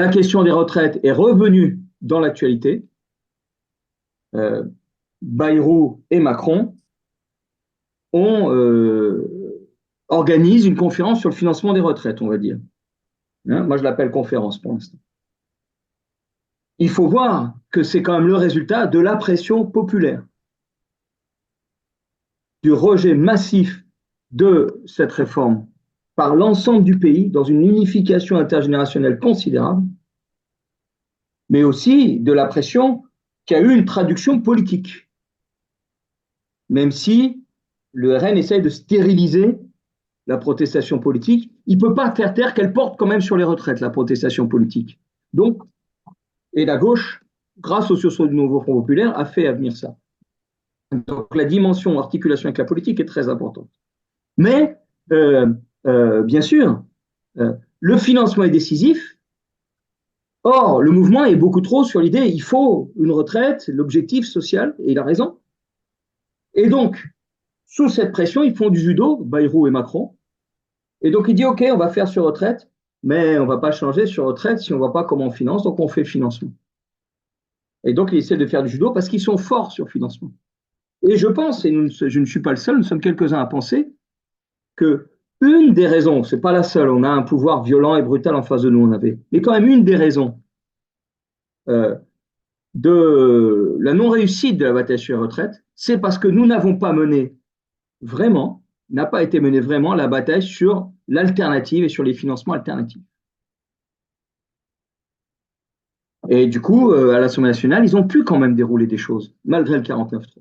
la question des retraites est revenue dans l'actualité. Bayrou et Macron organisent une conférence sur le financement des retraites, on va dire. Moi, je l'appelle conférence pour l'instant. Il faut voir que c'est quand même le résultat de la pression populaire, du rejet massif de cette réforme par l'ensemble du pays dans une unification intergénérationnelle considérable, mais aussi de la pression qui a eu une traduction politique, même si le RN essaye de stériliser la protestation politique, il ne peut pas faire taire qu'elle porte quand même sur les retraites, la protestation politique. Donc, et la gauche, grâce au sursaut du nouveau Front populaire, a fait advenir ça. Donc la dimension articulation avec la politique est très importante. Mais, bien sûr, le financement est décisif. Or, le mouvement est beaucoup trop sur l'idée il faut une retraite, l'objectif social, et il a raison. Et donc, sous cette pression, ils font du judo, Bayrou et Macron. Et donc, il dit OK, on va faire sur retraite, mais on ne va pas changer sur retraite si on ne voit pas comment on finance, donc on fait financement. Et donc, ils essaient de faire du judo parce qu'ils sont forts sur financement. Et je pense, et je ne suis pas le seul, nous sommes quelques-uns à penser, que une des raisons, ce n'est pas la seule, on a un pouvoir violent et brutal en face de nous, on avait, mais quand même une des raisons de la non-réussite de la bataille sur les retraites, c'est parce que nous n'avons pas mené vraiment, n'a pas été menée vraiment la bataille sur l'alternative et sur les financements alternatifs. Et du coup, à l'Assemblée nationale, ils ont pu quand même dérouler des choses, malgré le 49.3.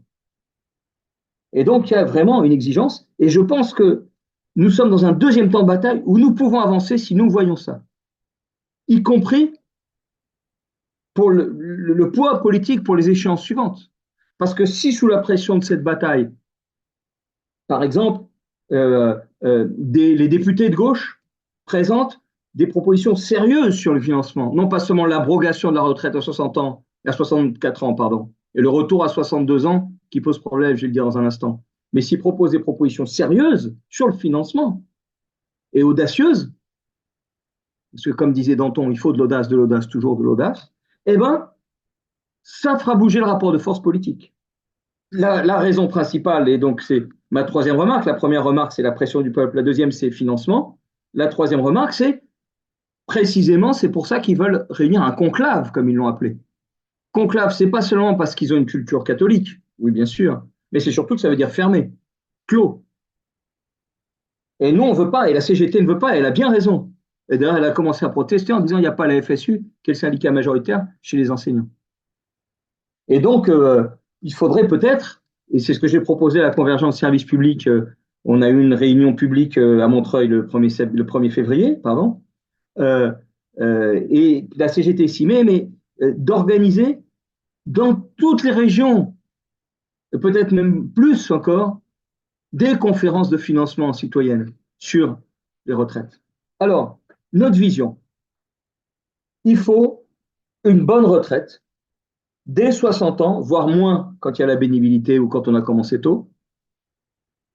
Et donc, il y a vraiment une exigence. Et je pense que nous sommes dans un deuxième temps de bataille où nous pouvons avancer si nous voyons ça. Y compris pour le poids politique pour les échéances suivantes. Parce que si sous la pression de cette bataille, par exemple, les députés de gauche présentent des propositions sérieuses sur le financement, non pas seulement l'abrogation de la retraite à 60 ans, à 64 ans, pardon, et le retour à 62 ans qui pose problème, je vais le dire dans un instant, mais s'ils proposent des propositions sérieuses sur le financement et audacieuses, parce que comme disait Danton, il faut de l'audace, toujours de l'audace, eh bien, ça fera bouger le rapport de force politique. La raison principale, et donc c'est ma troisième remarque, la première remarque c'est la pression du peuple, la deuxième c'est financement, la troisième remarque c'est précisément c'est pour ça qu'ils veulent réunir un conclave comme ils l'ont appelé. Conclave, c'est pas seulement parce qu'ils ont une culture catholique, oui bien sûr, mais c'est surtout que ça veut dire fermé, clos. Et nous on veut pas, et la CGT ne veut pas, et elle a bien raison. Et d'ailleurs elle a commencé à protester en disant il n'y a pas la FSU, qui est le syndicat majoritaire chez les enseignants. Et donc il faudrait peut-être, et c'est ce que j'ai proposé à la convergence service public, on a eu une réunion publique à Montreuil le 1er février, pardon, et la CGT s'y met, mais d'organiser dans toutes les régions, peut-être même plus encore, des conférences de financement citoyennes sur les retraites. Alors, notre vision, il faut une bonne retraite, dès 60 ans, voire moins quand il y a la bénibilité ou quand on a commencé tôt,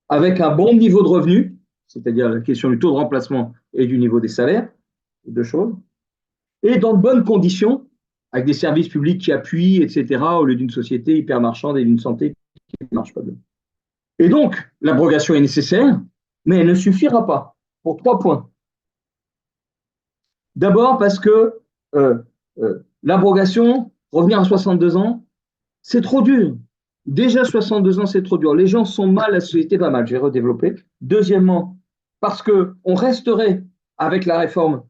avec un bon niveau de revenu, c'est-à-dire la question du taux de remplacement et du niveau des salaires, deux choses, et dans de bonnes conditions, avec des services publics qui appuient, etc., au lieu d'une société hyper marchande et d'une santé qui ne marche pas bien. Et donc, l'abrogation est nécessaire, mais elle ne suffira pas, pour 3 points. D'abord parce que l'abrogation, revenir à 62 ans, c'est trop dur. Déjà 62 ans, c'est trop dur. Les gens sont mal, la société va mal. Je vais redévelopper. Deuxièmement, parce qu'on resterait avec la réforme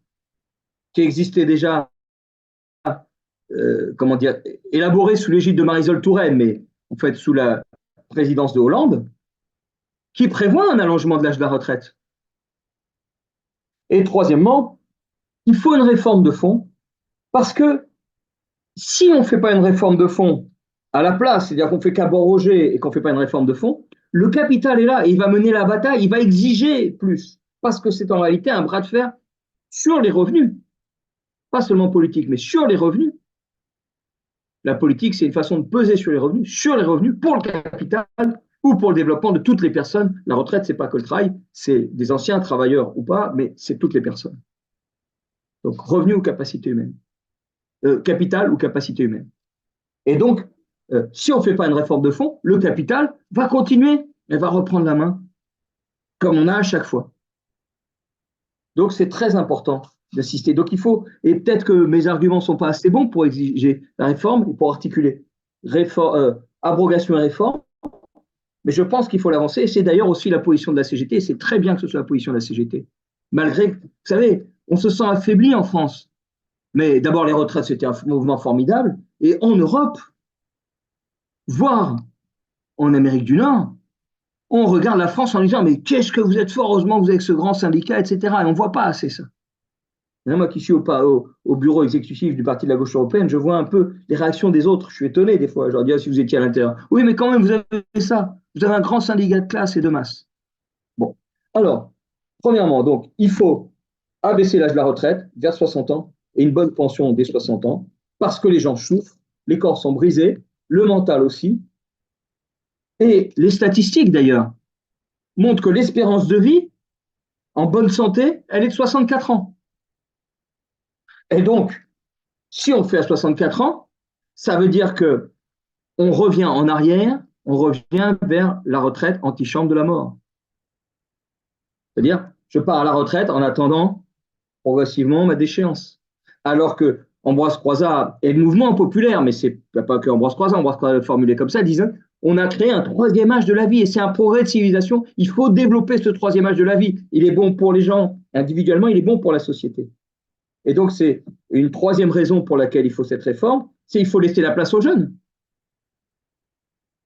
qui existait déjà, élaborée sous l'égide de Marisol Touraine, mais en fait sous la présidence de Hollande, qui prévoit un allongement de l'âge de la retraite. Et troisièmement, il faut une réforme de fond, parce que si on ne fait pas une réforme de fond à la place, c'est-à-dire qu'on ne fait qu'abroger et qu'on ne fait pas une réforme de fond, le capital est là et il va mener la bataille, il va exiger plus, parce que c'est en réalité un bras de fer sur les revenus, pas seulement politique, mais sur les revenus. La politique, c'est une façon de peser sur les revenus pour le capital ou pour le développement de toutes les personnes. La retraite, ce n'est pas que le travail, c'est des anciens travailleurs ou pas, mais c'est toutes les personnes. Donc, revenus ou capacité humaine. capital ou capacité humaine. Et donc, si on ne fait pas une réforme de fond, le capital va continuer, elle va reprendre la main, comme on a à chaque fois. Donc, c'est très important d'assister. Donc, il faut, et peut-être que mes arguments ne sont pas assez bons pour exiger la réforme et pour articuler abrogation et réforme, mais je pense qu'il faut l'avancer. Et c'est d'ailleurs aussi la position de la CGT, et c'est très bien que ce soit la position de la CGT. Malgré, vous savez, on se sent affaibli en France. Mais d'abord, les retraites, c'était un mouvement formidable. Et en Europe, voire en Amérique du Nord, on regarde la France en disant mais qu'est-ce que vous êtes fort, heureusement que vous avez ce grand syndicat, etc. Et on ne voit pas assez ça. Et moi qui suis au bureau exécutif du Parti de la gauche européenne, je vois un peu les réactions des autres. Je suis étonné des fois. Je leur dis si vous étiez à l'intérieur. Oui, mais quand même, vous avez ça. Vous avez un grand syndicat de classe et de masse. Bon. Alors, premièrement, donc, il faut abaisser l'âge de la retraite vers 60 ans et une bonne pension dès 60 ans parce que les gens souffrent, les corps sont brisés, le mental aussi. Et les statistiques, d'ailleurs, montrent que l'espérance de vie, en bonne santé, elle est de 64 ans. Et donc, si on fait à 64 ans, ça veut dire que on revient en arrière, on revient vers la retraite antichambre de la mort. C'est-à-dire, je pars à la retraite en attendant progressivement ma déchéance. Alors que Ambroise Croizat et le mouvement populaire, mais c'est pas que Ambroise Croizat le formulé comme ça, disait on a créé un troisième âge de la vie et c'est un progrès de civilisation. Il faut développer ce troisième âge de la vie. Il est bon pour les gens individuellement, il est bon pour la société. Et donc, c'est une troisième raison pour laquelle il faut cette réforme, c'est qu'il faut laisser la place aux jeunes.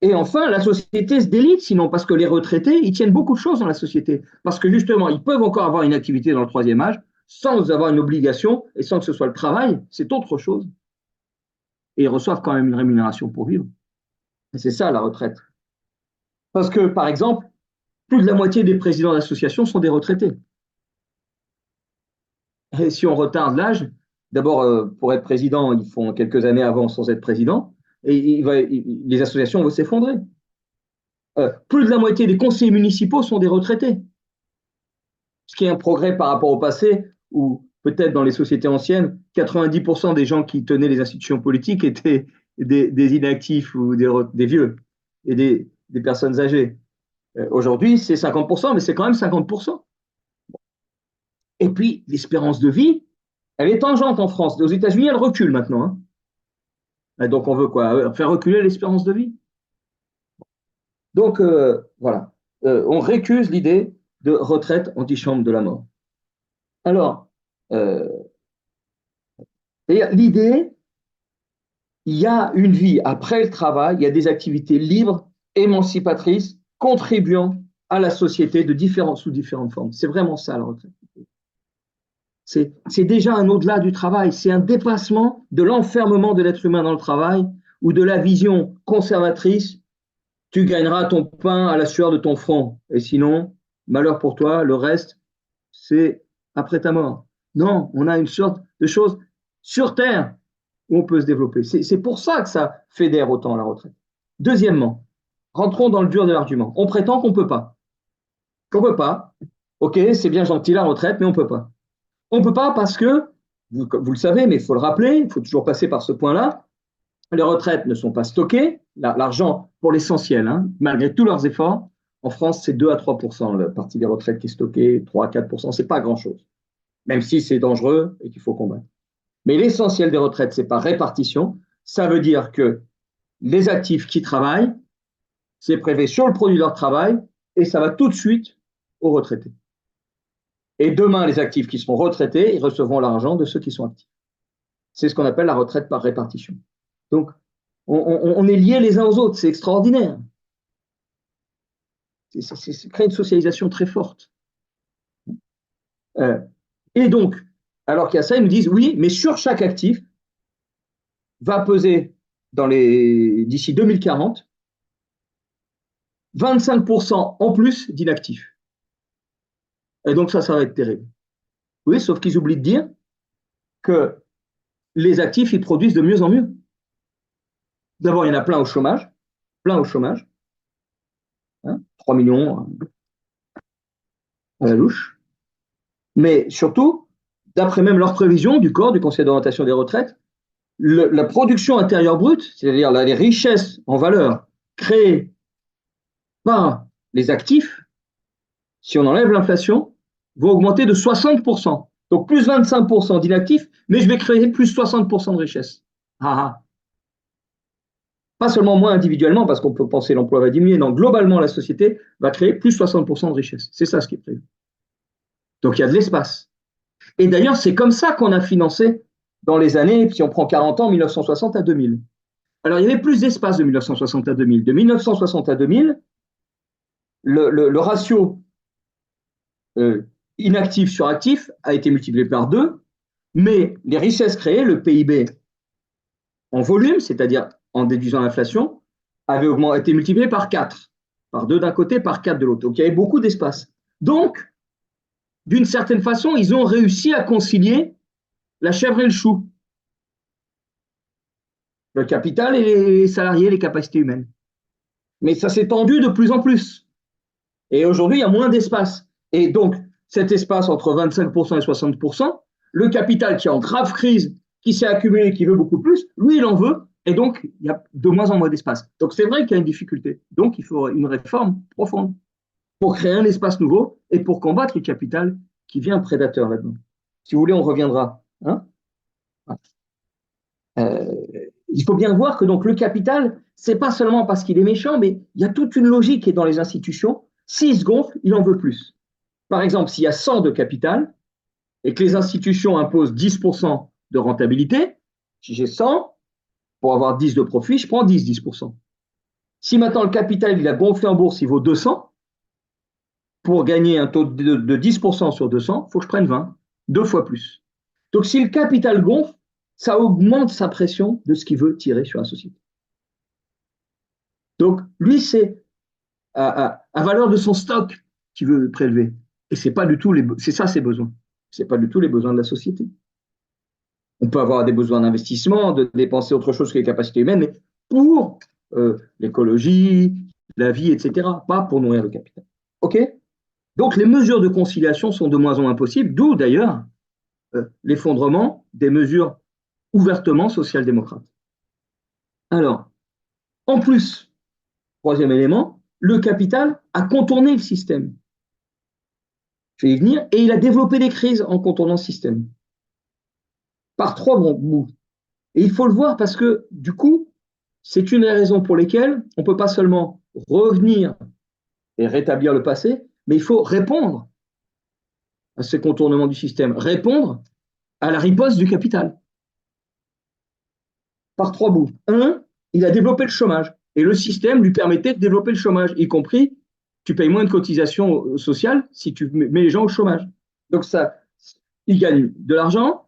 Et enfin, la société se délite, sinon, parce que les retraités, ils tiennent beaucoup de choses dans la société. Parce que justement, ils peuvent encore avoir une activité dans le troisième âge, sans avoir une obligation, et sans que ce soit le travail, c'est autre chose. Et ils reçoivent quand même une rémunération pour vivre. Et c'est ça, la retraite. Parce que, par exemple, plus de la moitié des présidents d'associations sont des retraités. Et si on retarde l'âge, d'abord, pour être président, ils font quelques années avant sans être président, et les associations vont s'effondrer. Plus de la moitié des conseillers municipaux sont des retraités. Ce qui est un progrès par rapport au passé, où peut-être dans les sociétés anciennes, 90% des gens qui tenaient les institutions politiques étaient des inactifs ou des vieux et des personnes âgées. Aujourd'hui, c'est 50%, mais c'est quand même 50%. Et puis, l'espérance de vie, elle est tangente en France. Aux États-Unis, elle recule maintenant. Hein. Donc, on veut quoi? Faire reculer l'espérance de vie. Donc, voilà. On récuse l'idée de retraite antichambre de la mort. Alors, l'idée, il y a une vie après le travail, il y a des activités libres, émancipatrices, contribuant à la société sous différentes formes. C'est vraiment ça, la retraite. C'est déjà un au-delà du travail, c'est un dépassement de l'enfermement de l'être humain dans le travail ou de la vision conservatrice, tu gagneras ton pain à la sueur de ton front, et sinon, malheur pour toi, le reste, c'est après ta mort. Non, on a une sorte de chose sur Terre où on peut se développer. C'est pour ça que ça fédère autant la retraite. Deuxièmement, rentrons dans le dur de l'argument. On prétend qu'on ne peut pas. Qu'on ne peut pas. Ok, c'est bien gentil la retraite, mais on ne peut pas. On ne peut pas parce que, vous le savez, mais il faut le rappeler, il faut toujours passer par ce point-là, les retraites ne sont pas stockées. L'argent, pour l'essentiel, hein, malgré tous leurs efforts, en France, c'est 2 à 3% la partie des retraites qui est stockée, 3 à 4%, ce n'est pas grand-chose, même si c'est dangereux et qu'il faut combattre. Mais l'essentiel des retraites, c'est par répartition. Ça veut dire que les actifs qui travaillent, c'est prélevé sur le produit de leur travail et ça va tout de suite aux retraités. Et demain, les actifs qui seront retraités, ils recevront l'argent de ceux qui sont actifs. C'est ce qu'on appelle la retraite par répartition. Donc, on est liés les uns aux autres, c'est extraordinaire. C'est créer une socialisation très forte. Et donc, alors qu'il y a ça, ils nous disent oui, mais sur chaque actif va peser d'ici 2040 25% en plus d'inactifs. Et donc ça va être terrible. Oui, sauf qu'ils oublient de dire que les actifs, ils produisent de mieux en mieux. D'abord, il y en a plein au chômage, hein, 3 millions à la louche. Mais surtout, d'après même leurs prévisions du corps du Conseil d'orientation des retraites, la production intérieure brute, c'est-à-dire les richesses en valeur créées par les actifs, si on enlève l'inflation, vont augmenter de 60%. Donc plus 25% d'inactifs, mais je vais créer plus 60% de richesses. Ah, ah. Pas seulement moi individuellement, parce qu'on peut penser l'emploi va diminuer, non, globalement la société va créer plus 60% de richesses. C'est ça ce qui est prévu. Donc il y a de l'espace. Et d'ailleurs, c'est comme ça qu'on a financé dans les années, si on prend 40 ans, 1960 à 2000. Alors il y avait plus d'espace de 1960 à 2000. De 1960 à 2000, le ratio inactif sur actif a été multiplié par 2, mais les richesses créées, le PIB en volume, c'est-à-dire en déduisant l'inflation, avait été multiplié par 4. Par 2 d'un côté, par 4 de l'autre. Donc il y avait beaucoup d'espace. Donc, d'une certaine façon, ils ont réussi à concilier la chèvre et le chou. Le capital et les salariés, les capacités humaines. Mais ça s'est tendu de plus en plus. Et aujourd'hui, il y a moins d'espace. Et donc, cet espace entre 25% et 60%, le capital qui est en grave crise, qui s'est accumulé, qui veut beaucoup plus, lui, il en veut. Et donc, il y a de moins en moins d'espace. Donc, c'est vrai qu'il y a une difficulté. Donc, il faut une réforme profonde pour créer un espace nouveau et pour combattre le capital qui vient prédateur là-dedans. Si vous voulez, on reviendra. Hein, il faut bien voir que donc le capital, c'est pas seulement parce qu'il est méchant, mais il y a toute une logique qui est dans les institutions. S'il se gonfle, il en veut plus. Par exemple, s'il y a 100 de capital et que les institutions imposent 10% de rentabilité, si j'ai 100, pour avoir 10 de profit, je prends 10%. Si maintenant le capital il a gonflé en bourse, il vaut 200, pour gagner un taux de 10% sur 200, il faut que je prenne 20, 2 fois plus. Donc si le capital gonfle, ça augmente sa pression de ce qu'il veut tirer sur la société. Donc lui, c'est à valeur de son stock qu'il veut prélever. Et c'est pas du tout c'est ça ses besoins. C'est pas du tout les besoins de la société. On peut avoir des besoins d'investissement, de dépenser autre chose que les capacités humaines, mais pour l'écologie, la vie, etc. Pas pour nourrir le capital. OK? Donc les mesures de conciliation sont de moins en moins possibles, d'où d'ailleurs l'effondrement des mesures ouvertement social-démocrates. Alors, en plus, troisième élément, le capital a contourné le système. Je vais y venir, et il a développé des crises en contournant le système. Par 3 bouts. Et il faut le voir parce que, du coup, c'est une des raisons pour lesquelles on ne peut pas seulement revenir et rétablir le passé, mais il faut répondre à ces contournements du système, répondre à la riposte du capital. Par 3 bouts. Un, il a développé le chômage. Et le système lui permettait de développer le chômage, y compris, tu payes moins de cotisations sociales si tu mets les gens au chômage. Donc ça, il gagne de l'argent,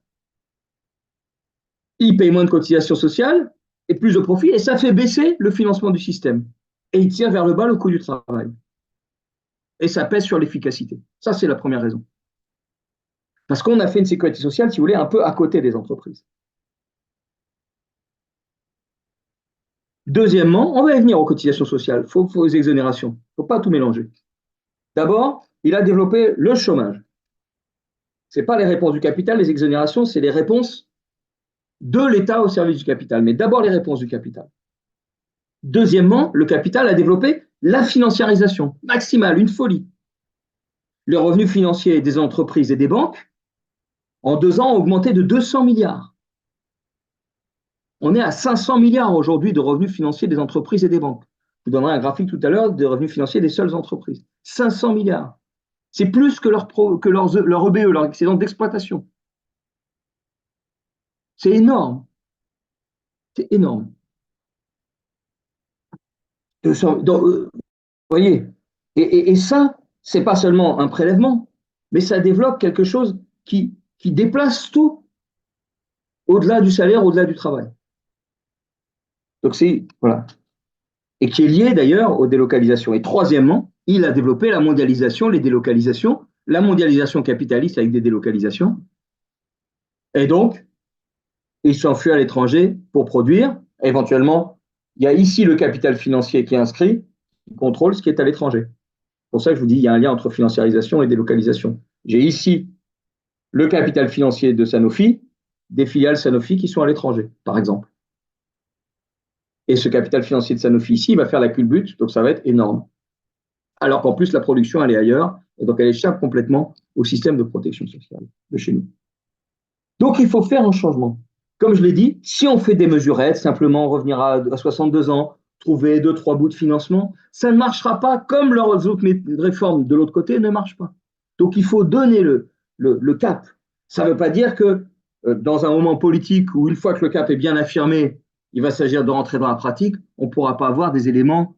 il paye moins de cotisations sociales et plus de profit, et ça fait baisser le financement du système. Et il tire vers le bas le coût du travail. Et ça pèse sur l'efficacité. Ça, c'est la première raison. Parce qu'on a fait une sécurité sociale, si vous voulez, un peu à côté des entreprises. Deuxièmement, on va y venir aux cotisations sociales, aux exonérations. Il ne faut pas tout mélanger. D'abord, il a développé le chômage. Ce n'est pas les réponses du capital, les exonérations, c'est les réponses de l'État au service du capital. Mais d'abord, les réponses du capital. Deuxièmement, le capital a développé la financiarisation maximale, une folie. Les revenus financiers des entreprises et des banques, en 2 ans, ont augmenté de 200 milliards. On est à 500 milliards aujourd'hui de revenus financiers des entreprises et des banques. Je vous donnerai un graphique tout à l'heure des revenus financiers des seules entreprises. 500 milliards. C'est plus que leur EBE, leur excédent d'exploitation. C'est énorme. C'est énorme. Donc, vous voyez, et ça, c'est pas seulement un prélèvement, mais ça développe quelque chose qui déplace tout au-delà du salaire, au-delà du travail. Donc c'est, voilà. Et qui est lié d'ailleurs aux délocalisations. Et troisièmement, il a développé la mondialisation, les délocalisations, la mondialisation capitaliste avec des délocalisations. Et donc, il s'enfuit à l'étranger pour produire. Éventuellement, il y a ici le capital financier qui est inscrit, qui contrôle ce qui est à l'étranger. C'est pour ça que je vous dis, il y a un lien entre financiarisation et délocalisation. J'ai ici le capital financier de Sanofi, des filiales Sanofi qui sont à l'étranger, par exemple. Et ce capital financier de Sanofi ici, il va faire la culbute, donc ça va être énorme. Alors qu'en plus, la production, elle est ailleurs, et donc elle échappe complètement au système de protection sociale de chez nous. Donc il faut faire un changement. Comme je l'ai dit, si on fait des mesurettes, simplement revenir à 62 ans, trouver 2, 3 bouts de financement, ça ne marchera pas comme leurs autres réformes de l'autre côté ne marchent pas. Donc il faut donner le cap. Ça ne veut pas dire que dans un moment politique où une fois que le cap est bien affirmé, il va s'agir de rentrer dans la pratique, on ne pourra pas avoir des éléments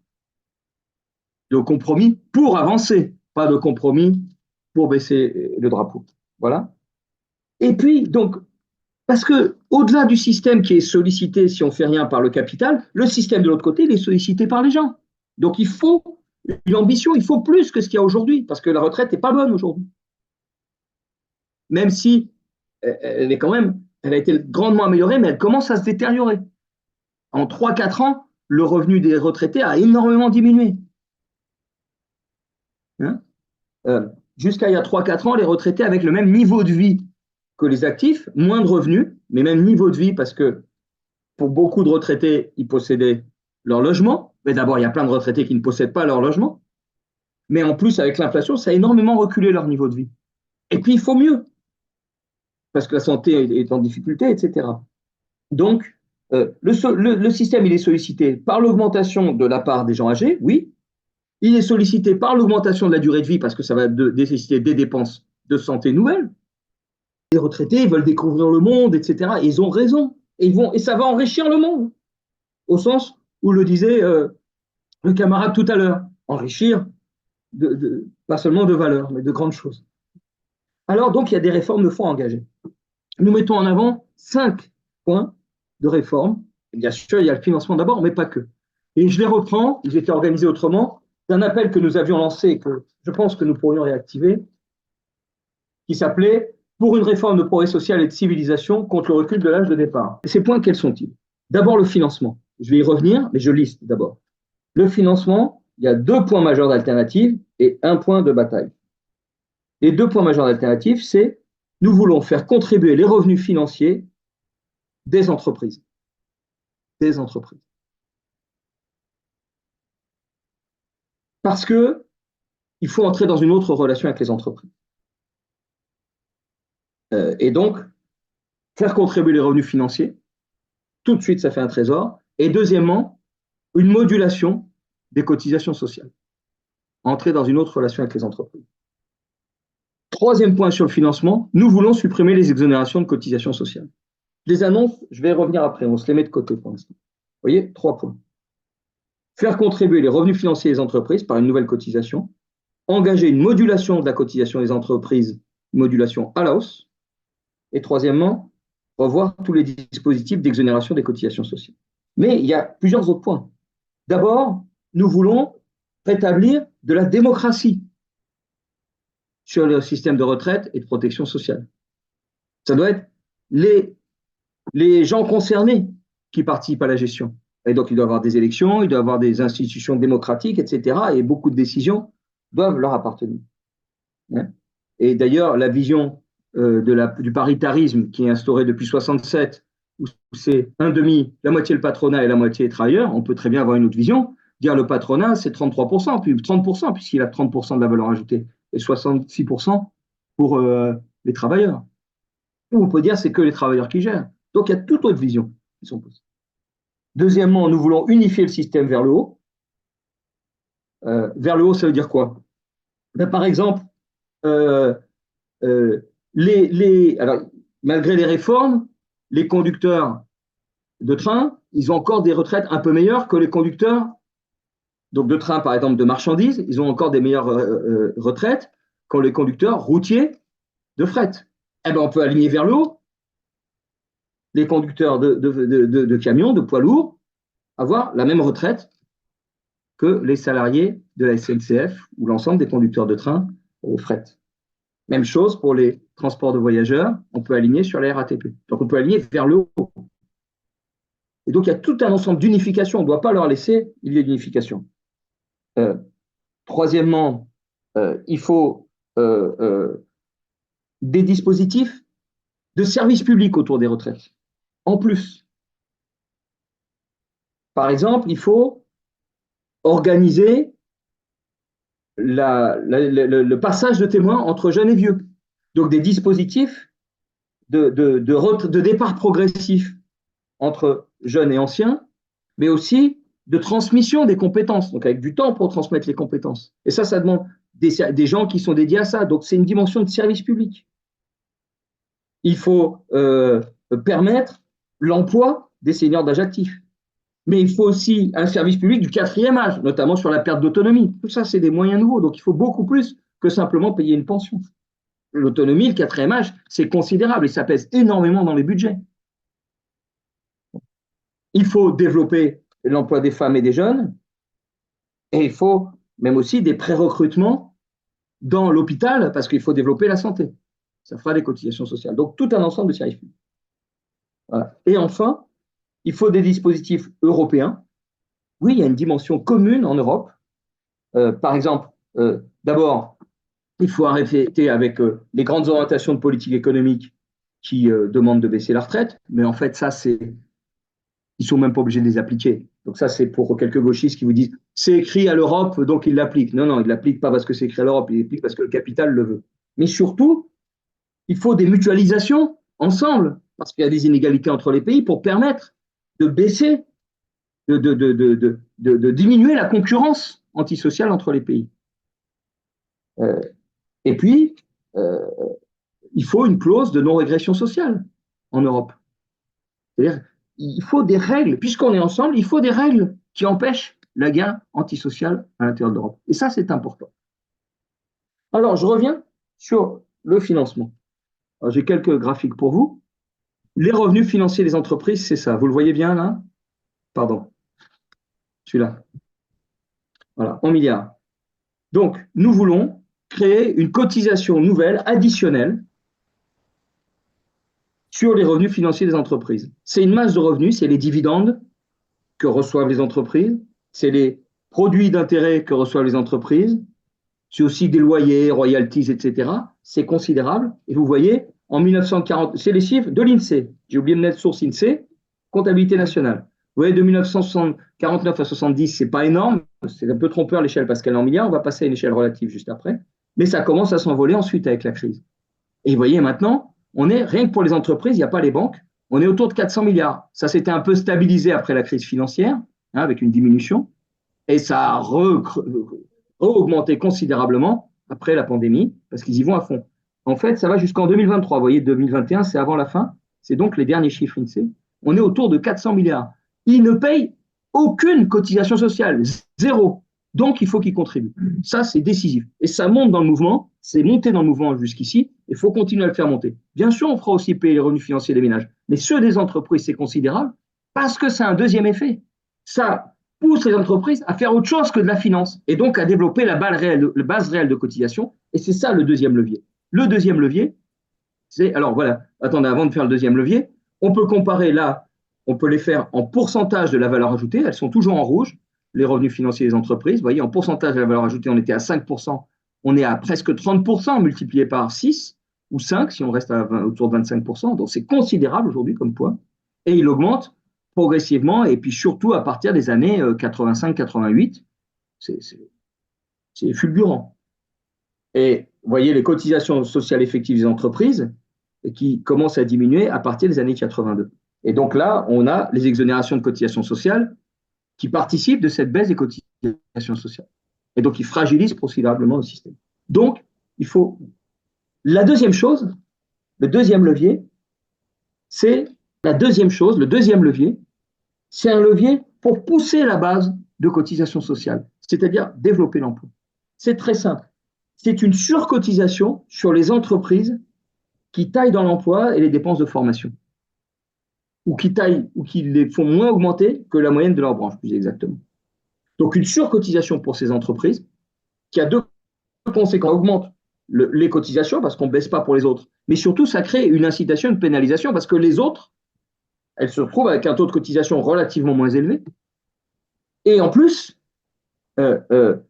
de compromis pour avancer, pas de compromis pour baisser le drapeau. Voilà. Et puis, donc, parce que au-delà du système qui est sollicité si on ne fait rien par le capital, le système de l'autre côté, il est sollicité par les gens. Donc, il faut une ambition, il faut plus que ce qu'il y a aujourd'hui, parce que la retraite n'est pas bonne aujourd'hui. Même si elle est quand même, elle a été grandement améliorée, mais elle commence à se détériorer. En 3, 4 ans, le revenu des retraités a énormément diminué. Hein Jusqu'à il y a 3, 4 ans, les retraités avec le même niveau de vie que les actifs, moins de revenus, mais même niveau de vie, parce que pour beaucoup de retraités, ils possédaient leur logement. Mais d'abord, il y a plein de retraités qui ne possèdent pas leur logement. Mais en plus, avec l'inflation, ça a énormément reculé leur niveau de vie. Et puis, il faut mieux, parce que la santé est en difficulté, etc. Donc, le système, il est sollicité par l'augmentation de la part des gens âgés, oui. Il est sollicité par l'augmentation de la durée de vie, parce que ça va nécessiter des dépenses de santé nouvelles. Les retraités, ils veulent découvrir le monde, etc. Et ils ont raison. Et ça va enrichir le monde, au sens où le disait le camarade tout à l'heure, enrichir pas seulement de valeurs, mais de grandes choses. Alors donc, il y a des réformes de fonds engagées. Nous mettons en avant 5 points de réforme. Et bien sûr, il y a le financement d'abord, mais pas que. Et je les reprends, ils étaient organisés autrement, d'un appel que nous avions lancé et que je pense que nous pourrions réactiver, qui s'appelait « Pour une réforme de progrès social et de civilisation contre le recul de l'âge de départ ». Et ces points, quels sont-ils? D'abord, le financement. Je vais y revenir, mais je liste d'abord. Le financement, il y a 2 points majeurs d'alternative et 1 point de bataille. Les 2 points majeurs d'alternative, c'est nous voulons faire contribuer les revenus financiers des entreprises. Des entreprises. Parce que il faut entrer dans une autre relation avec les entreprises. Et donc, faire contribuer les revenus financiers, tout de suite, ça fait un trésor. Et deuxièmement, une modulation des cotisations sociales. Entrer dans une autre relation avec les entreprises. Troisième point sur le financement, nous voulons supprimer les exonérations de cotisations sociales. Les annonces, je vais y revenir après, on se les met de côté pour l'instant. Vous voyez, 3 points. Faire contribuer les revenus financiers des entreprises par une nouvelle cotisation, engager une modulation de la cotisation des entreprises, une modulation à la hausse, et troisièmement, revoir tous les dispositifs d'exonération des cotisations sociales. Mais il y a plusieurs autres points. D'abord, nous voulons rétablir de la démocratie sur le système de retraite et de protection sociale. Ça doit être les gens concernés qui participent à la gestion. Et donc, il doit y avoir des élections, il doit y avoir des institutions démocratiques, etc. Et beaucoup de décisions doivent leur appartenir. Et d'ailleurs, la vision du paritarisme qui est instaurée depuis 67, où c'est la moitié le patronat et la moitié les travailleurs, on peut très bien avoir une autre vision, dire le patronat, c'est 33%, puis 30%, puisqu'il a 30% de la valeur ajoutée, et 66% pour les travailleurs. Ou on peut dire c'est que les travailleurs qui gèrent. Donc il y a toute autre vision qui sont possibles. Deuxièmement, nous voulons unifier le système vers le haut. Vers le haut, ça veut dire quoi? Ben, par exemple, alors, malgré les réformes, les conducteurs de train, ils ont encore des retraites un peu meilleures que les conducteurs donc de train, par exemple, de marchandises. Ils ont encore des meilleures retraites que les conducteurs routiers de fret. Eh ben, on peut aligner vers le haut les conducteurs de camions, de poids lourds, avoir la même retraite que les salariés de la SNCF ou l'ensemble des conducteurs de train au fret. Même chose pour les transports de voyageurs, on peut aligner sur la RATP. Donc on peut aligner vers le haut. Et donc il y a tout un ensemble d'unification, on ne doit pas leur laisser, il y a une unification. Troisièmement, il faut des dispositifs de services publics autour des retraites. En plus, par exemple, il faut organiser le passage de témoins entre jeunes et vieux. Donc des dispositifs de départ progressif entre jeunes et anciens, mais aussi de transmission des compétences, donc avec du temps pour transmettre les compétences. Et ça demande des gens qui sont dédiés à ça. Donc c'est une dimension de service public. Il faut permettre l'emploi des seniors d'âge actif. Mais il faut aussi un service public du quatrième âge, notamment sur la perte d'autonomie. Tout ça, c'est des moyens nouveaux. Donc, il faut beaucoup plus que simplement payer une pension. L'autonomie, le quatrième âge, c'est considérable et ça pèse énormément dans les budgets. Il faut développer l'emploi des femmes et des jeunes et il faut même aussi des pré-recrutements dans l'hôpital parce qu'il faut développer la santé. Ça fera des cotisations sociales. Donc, tout un ensemble de services publics. Voilà. Et enfin, il faut des dispositifs européens. Oui, il y a une dimension commune en Europe. Par exemple, d'abord, il faut arrêter avec les grandes orientations de politique économique qui demandent de baisser la retraite, mais en fait, ça, ils ne sont même pas obligés de les appliquer. Donc ça, c'est pour quelques gauchistes qui vous disent c'est écrit à l'Europe, donc ils l'appliquent. Non, non, ils ne l'appliquent pas parce que c'est écrit à l'Europe, ils l'appliquent parce que le capital le veut. Mais surtout, il faut des mutualisations ensemble, parce qu'il y a des inégalités entre les pays pour permettre de baisser, de diminuer la concurrence antisociale entre les pays. Et puis, il faut une clause de non-régression sociale en Europe. C'est-à-dire, il faut des règles, puisqu'on est ensemble, il faut des règles qui empêchent la gain antisociale à l'intérieur de l'Europe. Et ça, c'est important. Alors, je reviens sur le financement. J'ai quelques graphiques pour vous. Les revenus financiers des entreprises, c'est ça. Vous le voyez bien là? Pardon. Celui-là. Voilà, en milliards. Donc, nous voulons créer une cotisation nouvelle, additionnelle, sur les revenus financiers des entreprises. C'est une masse de revenus, c'est les dividendes que reçoivent les entreprises, c'est les produits d'intérêt que reçoivent les entreprises, c'est aussi des loyers, royalties, etc. C'est considérable. Et vous voyez, en 1940, c'est les chiffres de l'INSEE. J'ai oublié de mettre source INSEE, comptabilité nationale. Vous voyez, de 1949 à 70, c'est pas énorme, c'est un peu trompeur l'échelle parce qu'elle est en milliards, on va passer à une échelle relative juste après, mais ça commence à s'envoler ensuite avec la crise. Et vous voyez maintenant, on est, rien que pour les entreprises, il n'y a pas les banques, on est autour de 400 milliards. Ça s'était un peu stabilisé après la crise financière, hein, avec une diminution, et ça a augmenté considérablement après la pandémie, parce qu'ils y vont à fond. En fait, ça va jusqu'en 2023. Vous voyez, 2021, c'est avant la fin. C'est donc les derniers chiffres INSEE. On est autour de 400 milliards. Ils ne payent aucune cotisation sociale, zéro. Donc, il faut qu'ils contribuent. Ça, c'est décisif. Et ça monte dans le mouvement, c'est monté dans le mouvement jusqu'ici, il faut continuer à le faire monter. Bien sûr, on fera aussi payer les revenus financiers des ménages, mais ceux des entreprises, c'est considérable, parce que c'est un deuxième effet. Ça pousse les entreprises à faire autre chose que de la finance, et donc à développer la base réelle de cotisation, et c'est ça le deuxième levier. Le deuxième levier, c'est, alors voilà, attendez, avant de faire le deuxième levier, on peut comparer là, on peut les faire en pourcentage de la valeur ajoutée, elles sont toujours en rouge, les revenus financiers des entreprises. Vous voyez, en pourcentage de la valeur ajoutée, on était à 5%, on est à presque 30% multiplié par 6 ou 5 si on reste autour de 25%. Donc c'est considérable aujourd'hui comme poids. Et il augmente progressivement et puis surtout à partir des années 85-88. C'est fulgurant. Et vous voyez les cotisations sociales effectives des entreprises qui commencent à diminuer à partir des années 82. Et donc là, on a les exonérations de cotisations sociales qui participent de cette baisse des cotisations sociales. Et donc, ils fragilisent considérablement le système. Donc, il faut... La deuxième chose, le deuxième levier, c'est la deuxième chose, le deuxième levier, c'est un levier pour pousser la base de cotisation sociale, c'est-à-dire développer l'emploi. C'est très simple. C'est une surcotisation sur les entreprises qui taillent dans l'emploi et les dépenses de formation, ou qui les font moins augmenter que la moyenne de leur branche, plus exactement. Donc une surcotisation pour ces entreprises qui a deux conséquences. Ça augmente les cotisations parce qu'on ne baisse pas pour les autres, mais surtout ça crée une incitation, une pénalisation parce que les autres, elles se retrouvent avec un taux de cotisation relativement moins élevé. Et en plus, on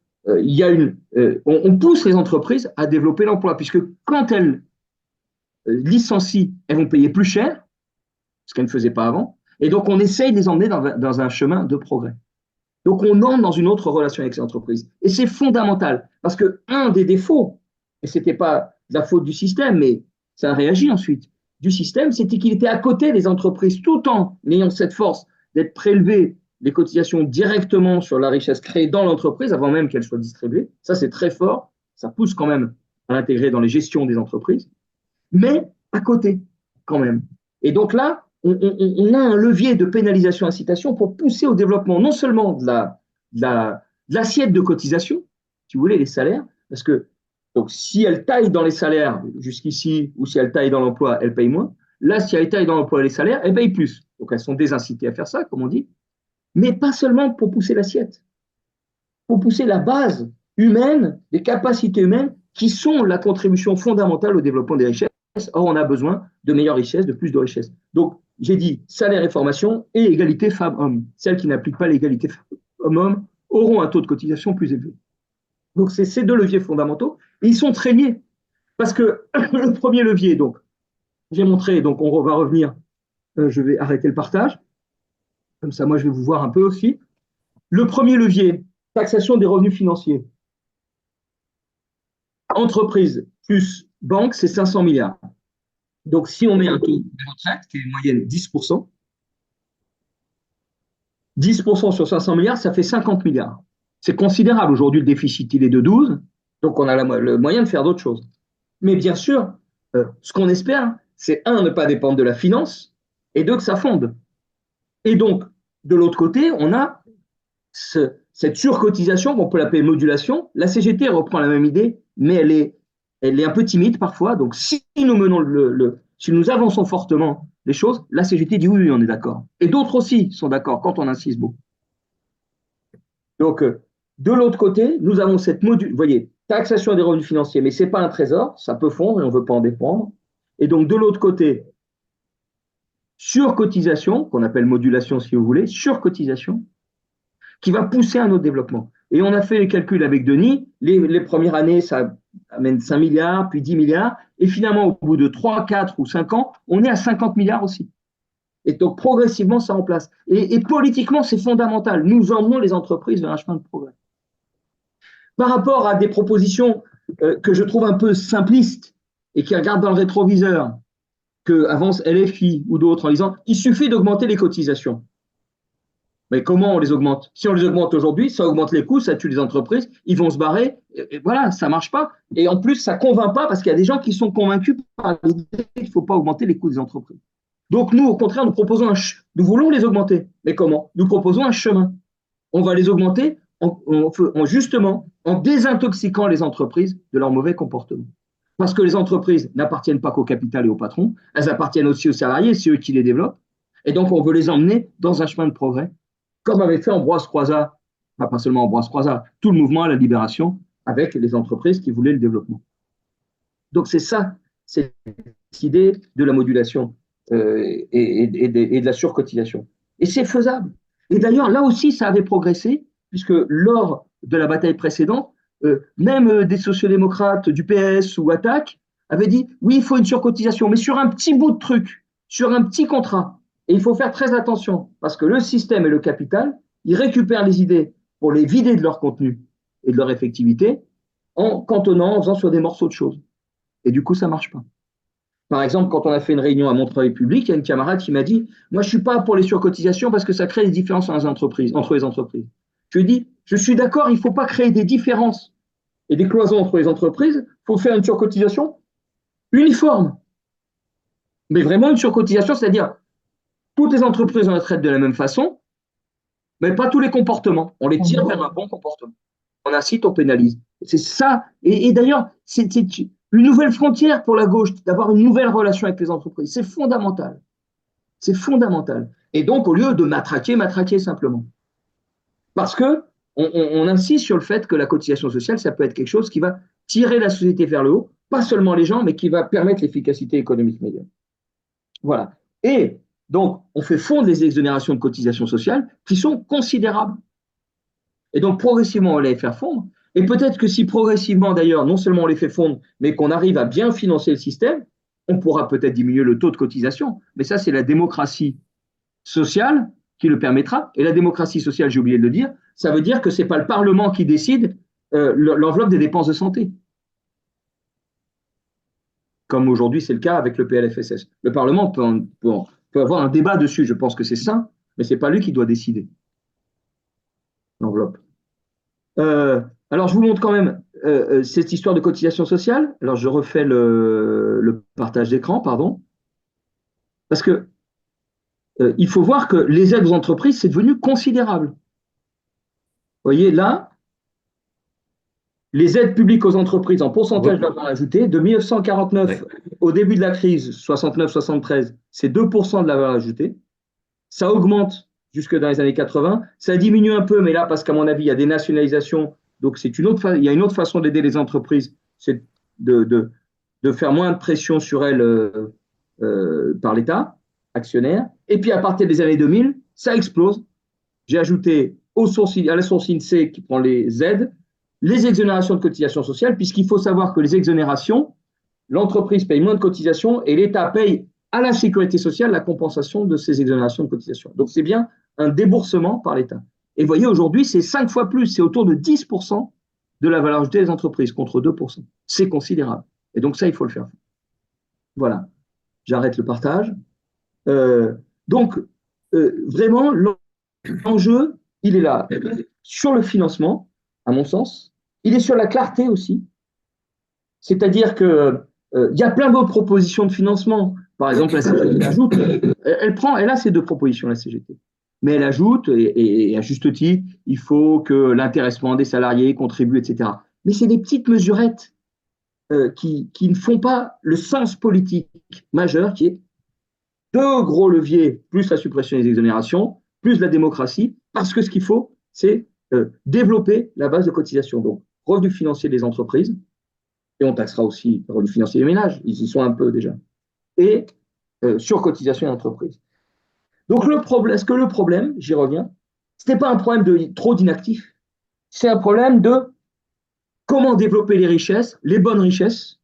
pousse les entreprises à développer l'emploi puisque quand elles licencient, elles vont payer plus cher, ce qu'elles ne faisaient pas avant. Et donc, on essaye de les emmener dans un chemin de progrès. Donc, on entre dans une autre relation avec ces entreprises. Et c'est fondamental, parce que un des défauts, et ce n'était pas la faute du système, mais ça a réagi ensuite, du système, c'était qu'il était à côté des entreprises, tout en ayant cette force d'être prélevé les cotisations directement sur la richesse créée dans l'entreprise, avant même qu'elle soit distribuée. Ça, c'est très fort. Ça pousse quand même à l'intégrer dans les gestions des entreprises. Mais à côté, quand même. Et donc là, on a un levier de pénalisation-incitation pour pousser au développement non seulement de l'assiette de cotisation, si vous voulez, les salaires, parce que donc, si elle taille dans les salaires jusqu'ici, ou si elle taille dans l'emploi, elle paye moins. Là, si elle taille dans l'emploi et les salaires, elle paye plus. Donc, elles sont désincitées à faire ça, comme on dit. Mais pas seulement pour pousser l'assiette, pour pousser la base humaine, les capacités humaines, qui sont la contribution fondamentale au développement des richesses. Or, on a besoin de meilleures richesses, de plus de richesses. Donc, j'ai dit salaire et formation et égalité femmes-hommes. Celles qui n'appliquent pas l'égalité femmes-hommes auront un taux de cotisation plus élevé. Donc, c'est ces deux leviers fondamentaux. Et ils sont très liés. Parce que le premier levier, donc, j'ai montré, donc on va revenir, je vais arrêter le partage. Comme ça, moi, je vais vous voir un peu aussi. Le premier levier, taxation des revenus financiers. Entreprise plus banque, c'est 500 milliards. Donc, si on met un taux de retraite, qui est une moyenne 10%, 10% sur 500 milliards, ça fait 50 milliards. C'est considérable. Aujourd'hui, le déficit, il est de 12. Donc, on a le moyen de faire d'autres choses. Mais bien sûr, ce qu'on espère, c'est un, ne pas dépendre de la finance, et deux, que ça fonde. Et donc, de l'autre côté, on a cette surcotisation qu'on peut l'appeler modulation. La CGT reprend la même idée, mais elle est un peu timide parfois. Donc, si nous menons si nous avançons fortement les choses, la CGT dit oui, oui, on est d'accord. Et d'autres aussi sont d'accord quand on insiste beaucoup. Donc, de l'autre côté, nous avons cette modulation. Vous voyez, taxation des revenus financiers, mais ce n'est pas un trésor, ça peut fondre et on ne veut pas en dépendre. Et donc, de l'autre côté, surcotisation, qu'on appelle modulation si vous voulez, surcotisation, qui va pousser un autre développement. Et on a fait les calculs avec Denis, les premières années, ça amène 5 milliards, puis 10 milliards, et finalement, au bout de 3, 4 ou 5 ans, on est à 50 milliards aussi. Et donc, progressivement, ça remplace. Et politiquement, c'est fondamental. Nous emmenons les entreprises vers un chemin de progrès. Par rapport à des propositions que je trouve un peu simplistes et qui regardent dans le rétroviseur, que avance LFI ou d'autres en disant il suffit d'augmenter les cotisations. Mais comment on les augmente? Si on les augmente aujourd'hui, ça augmente les coûts, ça tue les entreprises, ils vont se barrer, et voilà, ça ne marche pas. Et en plus, ça ne convainc pas parce qu'il y a des gens qui sont convaincus par l'idée qu'il ne faut pas augmenter les coûts des entreprises. Donc nous, au contraire, nous voulons les augmenter. Mais comment? Nous proposons un chemin. On va les augmenter justement en désintoxiquant les entreprises de leur mauvais comportement. Parce que les entreprises n'appartiennent pas qu'au capital et au patron, elles appartiennent aussi aux salariés, c'est eux qui les développent. Et donc, on veut les emmener dans un chemin de progrès, comme avait fait Ambroise Croizat, pas seulement Ambroise Croizat, tout le mouvement à la libération avec les entreprises qui voulaient le développement. Donc, c'est ça, cette idée de la modulation et de la surcotisation. Et c'est faisable. Et d'ailleurs, là aussi, ça avait progressé, puisque lors de la bataille précédente, même des sociodémocrates du PS ou Attaque avaient dit oui, il faut une surcotisation, mais sur un petit bout de truc, sur un petit contrat. Et il faut faire très attention, parce que le système et le capital, ils récupèrent les idées pour les vider de leur contenu et de leur effectivité en cantonnant, en faisant sur des morceaux de choses. Et du coup, ça ne marche pas. Par exemple, quand on a fait une réunion à Montreuil Public, il y a une camarade qui m'a dit moi, je ne suis pas pour les surcotisations parce que ça crée des différences entre les entreprises. Je lui ai dit je suis d'accord, il ne faut pas créer des différences et des cloisons entre les entreprises, il faut faire une surcotisation uniforme. Mais vraiment une surcotisation, c'est-à-dire toutes les entreprises, on les traite de la même façon, mais pas tous les comportements. On les tire vers un bon comportement. On incite, on pénalise. C'est ça. Et d'ailleurs, c'est une nouvelle frontière pour la gauche, d'avoir une nouvelle relation avec les entreprises. C'est fondamental. C'est fondamental. Et donc, au lieu de matraquer simplement. Parce que on insiste sur le fait que la cotisation sociale, ça peut être quelque chose qui va tirer la société vers le haut, pas seulement les gens, mais qui va permettre l'efficacité économique médiane. Voilà. Et donc, on fait fondre les exonérations de cotisations sociales qui sont considérables. Et donc, progressivement, on va les faire fondre. Et peut-être que si progressivement, d'ailleurs, non seulement on les fait fondre, mais qu'on arrive à bien financer le système, on pourra peut-être diminuer le taux de cotisation, mais ça, c'est la démocratie sociale qui le permettra. Et la démocratie sociale, j'ai oublié de le dire, ça veut dire que ce n'est pas le Parlement qui décide l'enveloppe des dépenses de santé, comme aujourd'hui c'est le cas avec le PLFSS. Le Parlement peut avoir un débat dessus, je pense que c'est sain, mais ce n'est pas lui qui doit décider l'enveloppe. Alors, je vous montre quand même cette histoire de cotisation sociale. Alors, je refais le partage d'écran, pardon, parce que il faut voir que les aides aux entreprises, c'est devenu considérable. Vous voyez, là, les aides publiques aux entreprises en pourcentage de la valeur ajoutée, de 1949 au début de la crise, 69-73, c'est 2% de la valeur ajoutée. Ça augmente jusque dans les années 80. Ça diminue un peu, mais là, parce qu'à mon avis, il y a des nationalisations. Donc, il y a une autre façon d'aider les entreprises, c'est de faire moins de pression sur elles par l'État actionnaire. Et puis, à partir des années 2000, ça explose. J'ai ajouté à la source INSEE qui prend les aides, les exonérations de cotisations sociales, puisqu'il faut savoir que les exonérations, l'entreprise paye moins de cotisations et l'État paye à la sécurité sociale la compensation de ces exonérations de cotisations. Donc, c'est bien un déboursement par l'État. Et vous voyez, aujourd'hui, c'est 5 fois plus, c'est autour de 10% de la valeur ajoutée des entreprises contre 2%. C'est considérable. Et donc, ça, il faut le faire. Voilà. J'arrête le partage. Donc, vraiment, l'enjeu, il est là. Sur le financement, à mon sens, il est sur la clarté aussi. C'est-à-dire que il y a plein d'autres propositions de financement. Par exemple, la CGT ajoute, elle a ces deux propositions, la CGT. Mais elle ajoute, et à juste titre, il faut que l'intéressement des salariés contribue, etc. Mais c'est des petites mesurettes qui ne font pas le sens politique majeur qui est deux gros leviers, plus la suppression des exonérations, plus la démocratie, parce que ce qu'il faut, c'est développer la base de cotisation. Donc, revenu financier des entreprises, et on taxera aussi le revenu financier des ménages, ils y sont un peu déjà, et sur cotisation d'entreprise. Donc, est-ce que le problème, j'y reviens, ce n'est pas un problème de trop d'inactifs, c'est un problème de comment développer les richesses, les bonnes richesses,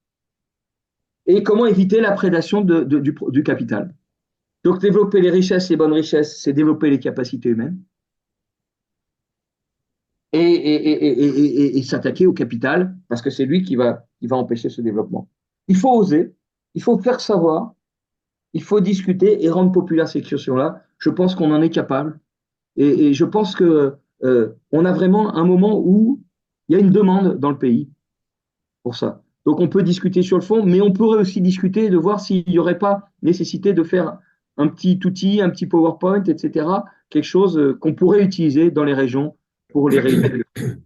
et comment éviter la prédation du capital. Donc, développer les richesses, les bonnes richesses, c'est développer les capacités humaines et s'attaquer au capital parce que c'est lui qui va empêcher ce développement. Il faut oser, il faut faire savoir, il faut discuter et rendre populaire ces questions-là. Je pense qu'on en est capable et je pense que on a vraiment un moment où il y a une demande dans le pays pour ça. Donc, on peut discuter sur le fond, mais on pourrait aussi discuter de voir s'il n'y aurait pas nécessité de faire un petit outil, un petit PowerPoint, etc., quelque chose qu'on pourrait utiliser dans les régions pour les réunir.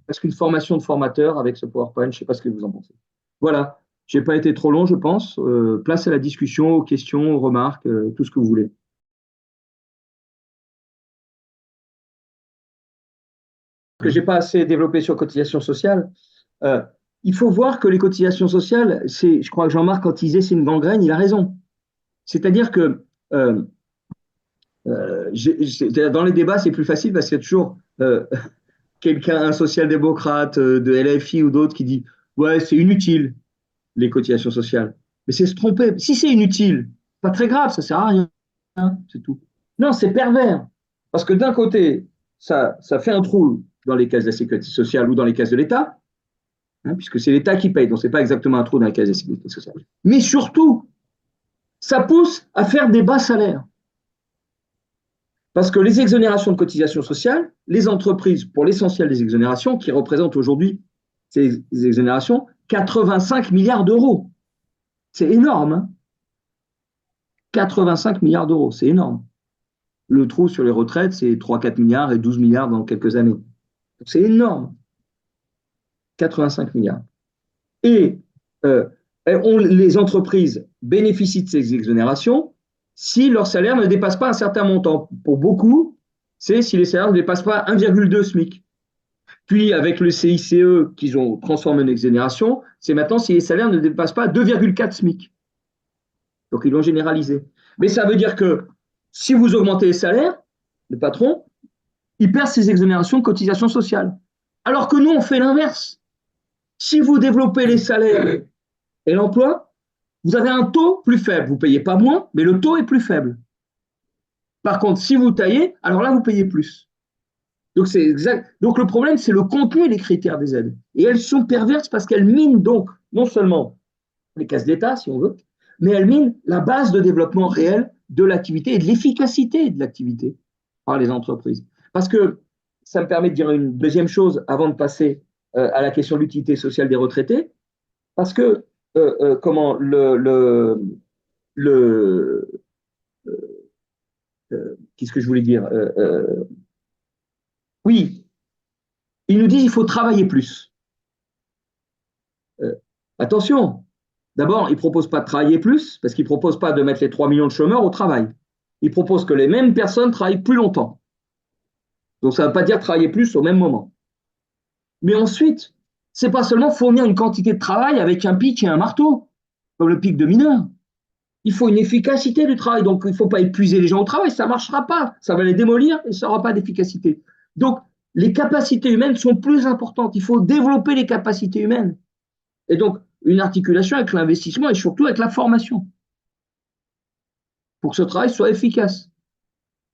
Parce qu'une formation de formateur avec ce PowerPoint, je ne sais pas ce que vous en pensez. Voilà, je n'ai pas été trop long, je pense. Place à la discussion, aux questions, aux remarques, tout ce que vous voulez. Que je n'ai pas assez développé sur cotisation sociale. Il faut voir que les cotisations sociales, je crois que Jean-Marc, quand il disait c'est une gangrène, il a raison. C'est-à-dire que dans les débats, c'est plus facile parce qu'il y a toujours quelqu'un, un social-démocrate de LFI ou d'autres qui dit ouais, c'est inutile, les cotisations sociales. Mais c'est se tromper. Si c'est inutile, pas très grave, ça sert à rien, hein, c'est tout. Non, c'est pervers. Parce que d'un côté, ça fait un trou dans les caisses de la sécurité sociale ou dans les caisses de l'État, hein, puisque c'est l'État qui paye, donc ce n'est pas exactement un trou dans les caisses de la sécurité sociale. Mais surtout, ça pousse à faire des bas salaires. Parce que les exonérations de cotisations sociales, les entreprises, pour l'essentiel des exonérations, qui représentent aujourd'hui ces exonérations, 85 milliards d'euros. C'est énorme. Hein, 85 milliards d'euros, c'est énorme. Le trou sur les retraites, c'est 3-4 milliards et 12 milliards dans quelques années. C'est énorme. 85 milliards. Et les entreprises bénéficient de ces exonérations si leur salaire ne dépasse pas un certain montant. Pour beaucoup, c'est si les salaires ne dépassent pas 1,2 SMIC. Puis, avec le CICE qu'ils ont transformé en exonération, c'est maintenant si les salaires ne dépassent pas 2,4 SMIC. Donc, ils l'ont généralisé. Mais ça veut dire que si vous augmentez les salaires, le patron, il perd ses exonérations de cotisations sociales. Alors que nous, on fait l'inverse. Si vous développez les salaires et l'emploi, Vous avez un taux plus faible. Vous ne payez pas moins, mais le taux est plus faible. Par contre, si vous taillez, alors là, vous payez plus. Donc, c'est exact. Donc, le problème, c'est le contenu et les critères des aides. Et elles sont perverses parce qu'elles minent donc non seulement les caisses d'État, si on veut, mais elles minent la base de développement réel de l'activité et de l'efficacité de l'activité par les entreprises. Parce que ça me permet de dire une deuxième chose avant de passer à la question de l'utilité sociale des retraités. Parce que, comment, le qu'est-ce que je voulais dire oui, ils nous disent qu'il faut travailler plus. Euh, attention, d'abord, ils ne proposent pas de travailler plus, parce qu'ils ne proposent pas de mettre les 3 millions de chômeurs au travail. Ils proposent que les mêmes personnes travaillent plus longtemps. Donc ça ne veut pas dire travailler plus au même moment. Mais ensuite, ce n'est pas seulement fournir une quantité de travail avec un pic et un marteau, comme le pic de mineurs. Il faut une efficacité du travail. Donc il ne faut pas épuiser les gens au travail, ça ne marchera pas. Ça va les démolir et ça n'aura pas d'efficacité. Donc les capacités humaines sont plus importantes. Il faut développer les capacités humaines. Et donc, une articulation avec l'investissement et surtout avec la formation pour que ce travail soit efficace.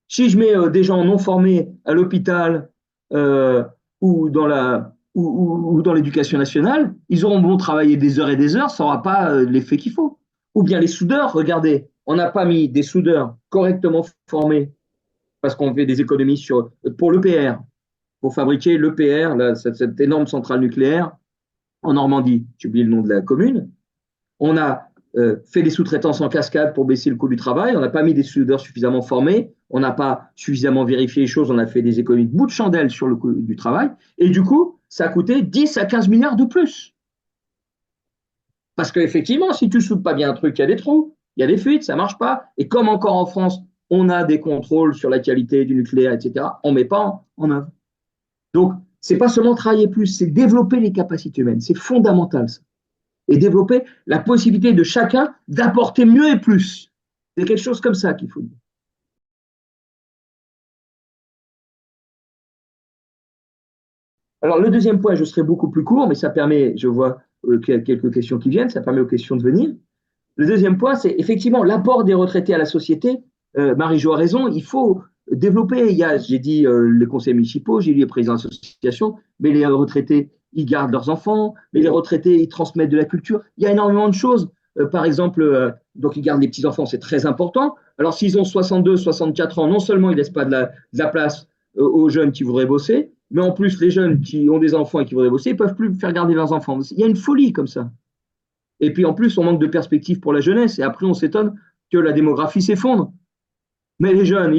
Si je mets des gens non formés à l'hôpital euh, ou dans l'éducation nationale, ils auront beau travailler des heures et des heures, ça n'aura pas l'effet qu'il faut. Ou bien les soudeurs, regardez, on n'a pas mis des soudeurs correctement formés parce qu'on fait des économies pour l'EPR, pour fabriquer l'EPR, cette énorme centrale nucléaire en Normandie. J'ai oublié le nom de la commune. On a fait des sous-traitances en cascade pour baisser le coût du travail, on n'a pas mis des soudeurs suffisamment formés, on n'a pas suffisamment vérifié les choses, on a fait des économies de bout de chandelle sur le coût du travail, et du coup, ça a coûté 10 à 15 milliards de plus. Parce qu'effectivement, si tu ne soudes pas bien un truc, il y a des trous, il y a des fuites, ça ne marche pas, et comme encore en France, on a des contrôles sur la qualité du nucléaire, etc., on ne met pas en œuvre. Donc, ce n'est pas seulement travailler plus, c'est développer les capacités humaines, c'est fondamental ça. Et développer la possibilité de chacun d'apporter mieux et plus. C'est quelque chose comme ça qu'il faut dire. Alors, le deuxième point, je serai beaucoup plus court, mais ça permet, je vois qu'il y a quelques questions qui viennent, ça permet aux questions de venir. Le deuxième point, c'est effectivement l'apport des retraités à la société. Marie-Jo a raison, il faut développer. J'ai dit les conseils municipaux, j'ai dit les présidents d'associations, mais les retraités, ils gardent leurs enfants, mais les retraités, ils transmettent de la culture. Il y a énormément de choses. Par exemple, donc ils gardent les petits-enfants, c'est très important. Alors, s'ils ont 62, 64 ans, non seulement ils ne laissent pas de la place aux jeunes qui voudraient bosser, mais en plus, les jeunes qui ont des enfants et qui voudraient bosser, ils ne peuvent plus faire garder leurs enfants. Il y a une folie comme ça. Et puis en plus, on manque de perspectives pour la jeunesse. Et après, on s'étonne que la démographie s'effondre. Mais les jeunes,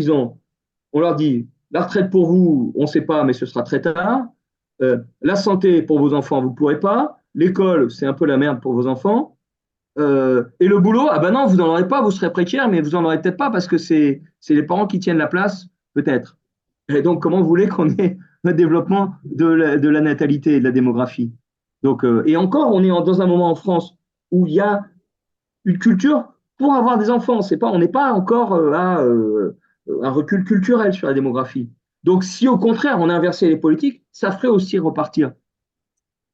on leur dit, la retraite pour vous, on ne sait pas, mais ce sera très tard. La santé pour vos enfants, vous ne pourrez pas. L'école, c'est un peu la merde pour vos enfants. Et le boulot, ah ben non, vous n'en aurez pas, vous serez précaire, mais vous n'en aurez peut-être pas parce que c'est les parents qui tiennent la place, peut-être. Et donc, comment vous voulez qu'on ait le développement de la natalité et de la démographie? Donc, et encore, on est dans un moment en France où il y a une culture pour avoir des enfants. On n'est pas encore à un recul culturel sur la démographie. Donc, si au contraire on inversait les politiques, ça ferait aussi repartir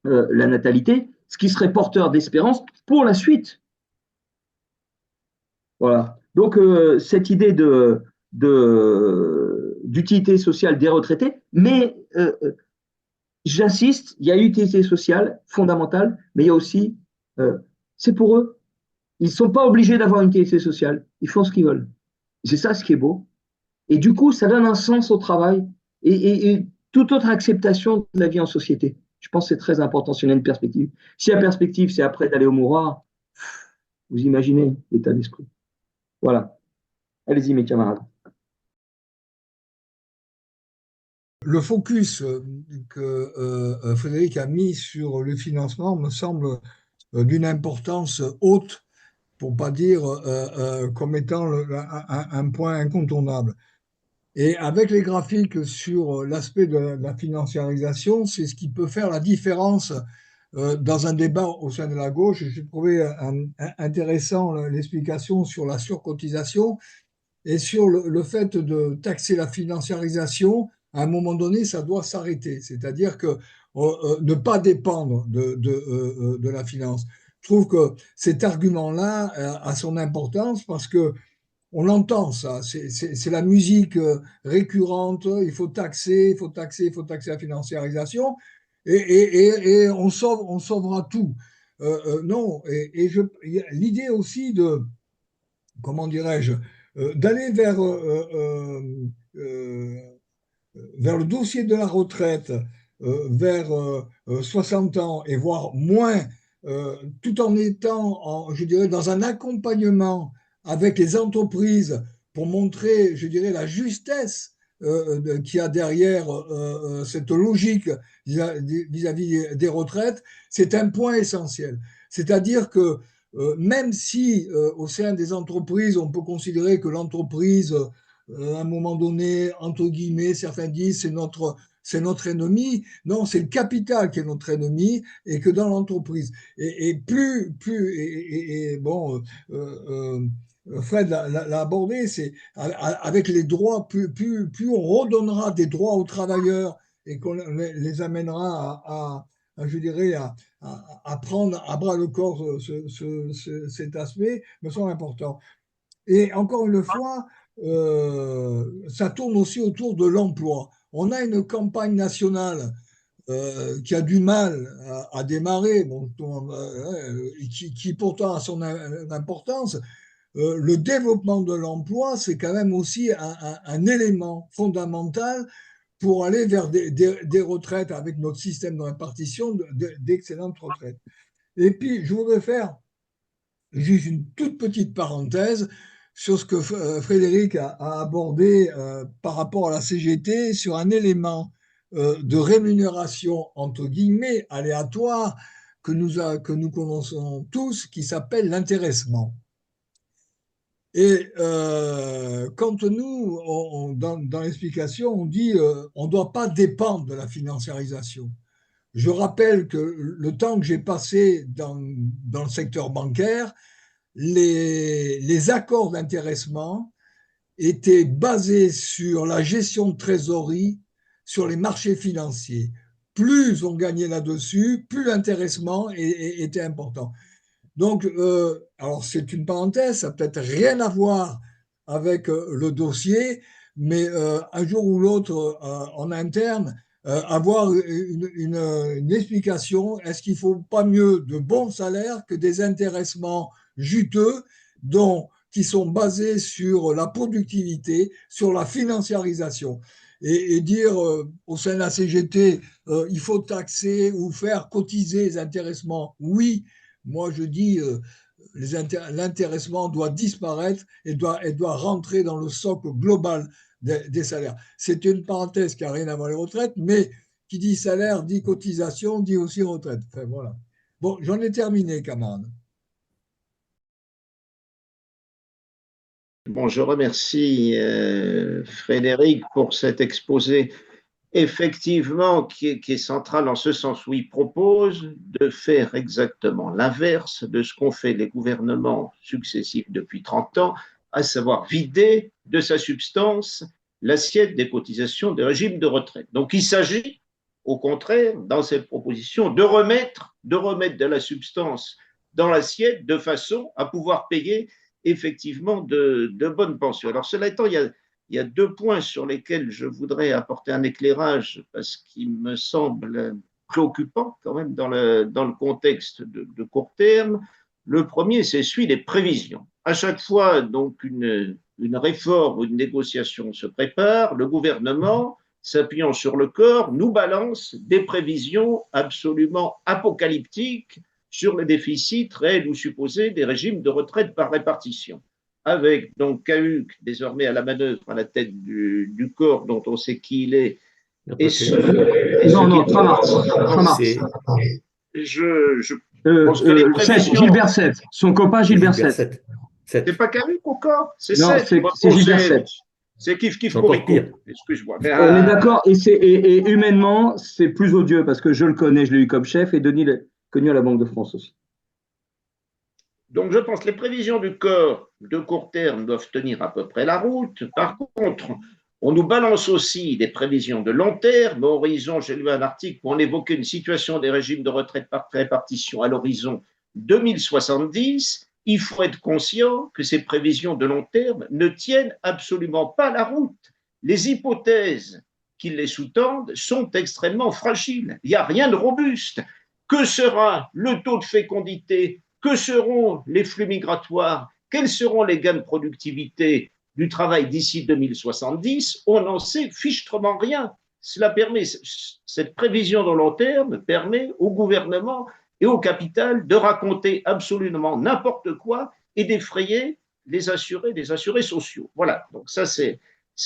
la natalité, ce qui serait porteur d'espérance pour la suite. Voilà. Donc, cette idée d'utilité sociale des retraités, mais j'insiste, il y a utilité sociale fondamentale, mais il y a aussi, c'est pour eux. Ils ne sont pas obligés d'avoir une utilité sociale. Ils font ce qu'ils veulent. C'est ça ce qui est beau. Et du coup, ça donne un sens au travail et toute autre acceptation de la vie en société. Je pense que c'est très important si on a une perspective. Si la perspective, c'est après d'aller au mouroir, vous imaginez l'état d'esprit. Voilà. Allez-y, mes camarades. Le focus que Frédéric a mis sur le financement me semble d'une importance haute, pour ne pas dire comme étant un point incontournable. Et avec les graphiques sur l'aspect de la financiarisation, c'est ce qui peut faire la différence dans un débat au sein de la gauche. J'ai trouvé intéressant l'explication sur la surcotisation et sur le fait de taxer la financiarisation. À un moment donné, ça doit s'arrêter. C'est-à-dire que ne pas dépendre de la finance. je trouve que cet argument-là a son importance parce que on entend ça, c'est la musique récurrente, il faut taxer, il faut taxer, il faut taxer la financiarisation, et on sauvera tout. Non, l'idée aussi de, comment dirais-je, d'aller vers le dossier de la retraite, vers 60 ans et voire moins, tout en étant, je dirais, dans un accompagnement avec les entreprises pour montrer, je dirais, la justesse qu'il y a derrière cette logique vis-à-vis des retraites, c'est un point essentiel. C'est-à-dire que même si au sein des entreprises, on peut considérer que l'entreprise à un moment donné, entre guillemets, certains disent c'est notre ennemi. Non, c'est le capital qui est notre ennemi et que dans l'entreprise. Bon, Fred l'a abordé, c'est avec les droits, plus on redonnera des droits aux travailleurs et qu'on les amènera je dirais, à prendre à bras le corps cet aspect, me semble important. Et encore une fois, ça tourne aussi autour de l'emploi. On a une campagne nationale qui a du mal à démarrer, bon, qui pourtant a son importance. Le développement de l'emploi, c'est quand même aussi un élément fondamental pour aller vers des retraites avec notre système de répartition d'excellentes retraites. Et puis, je voudrais faire juste une toute petite parenthèse sur ce que Frédéric a abordé par rapport à la CGT sur un élément de rémunération entre guillemets aléatoire que nous connaissons tous, qui s'appelle l'intéressement. Et quand nous, dans l'explication, on dit on ne doit pas dépendre de la financiarisation. Je rappelle que le temps que j'ai passé dans le secteur bancaire, les accords d'intéressement étaient basés sur la gestion de trésorerie sur les marchés financiers. Plus on gagnait là-dessus, plus l'intéressement était important. Donc, alors c'est une parenthèse, ça n'a peut-être rien à voir avec le dossier, mais un jour ou l'autre, en interne, avoir une explication. Est-ce qu'il ne faut pas mieux de bons salaires que des intéressements juteux qui sont basés sur la productivité, sur la financiarisation? Et dire au sein de la CGT, il faut taxer ou faire cotiser les intéressements, oui. Moi, je dis l'intéressement doit disparaître et doit rentrer dans le socle global des salaires. C'est une parenthèse qui n'a rien à voir avec les retraites, mais qui dit salaire, dit cotisation, dit aussi retraite. Enfin, voilà. Bon, j'en ai terminé, camarade. Bon, je remercie Frédéric pour cet exposé, effectivement, qui est central en ce sens où il propose de faire exactement l'inverse de ce qu'ont fait les gouvernements successifs depuis 30 ans, à savoir vider de sa substance l'assiette des cotisations des régimes de retraite. Donc, il s'agit, au contraire, dans cette proposition, de remettre de la substance dans l'assiette de façon à pouvoir payer effectivement de bonnes pensions. Alors, cela étant, il y a deux points sur lesquels je voudrais apporter un éclairage parce qu'il me semble préoccupant quand même dans le contexte de court terme. Le premier, c'est celui des prévisions. À chaque fois, donc, une réforme ou une négociation se prépare, le gouvernement, s'appuyant sur le corps, nous balance des prévisions absolument apocalyptiques sur le déficit réel ou supposé des régimes de retraite par répartition. Avec donc Cahuc désormais à la manœuvre à la tête du corps dont on sait qui il est. Et non, Tramarz. Je pense que les prévisions... Gilbert 7, son copain Gilbert 7. C'est pas Cahuc au corps, c'est 7. C'est Gilbert 7. C'est kiff Corico, excuse-moi. On est d'accord, et humainement, c'est plus odieux parce que je le connais, je l'ai eu comme chef, et Denis l'a connu à la Banque de France aussi. Donc, je pense que les prévisions du corps de court terme doivent tenir à peu près la route. Par contre, on nous balance aussi des prévisions de long terme. Horizon, j'ai lu un article où on évoquait une situation des régimes de retraite par répartition à l'horizon 2070, il faut être conscient que ces prévisions de long terme ne tiennent absolument pas la route. Les hypothèses qui les sous-tendent sont extrêmement fragiles. Il n'y a rien de robuste. Que sera le taux de fécondité? Que seront les flux migratoires? Quels seront les gains de productivité du travail d'ici 2070? On n'en sait fichtrement rien. Cela permet, cette prévision de long terme permet au gouvernement et au capital de raconter absolument n'importe quoi et d'effrayer les assurés sociaux. Voilà, donc ça c'est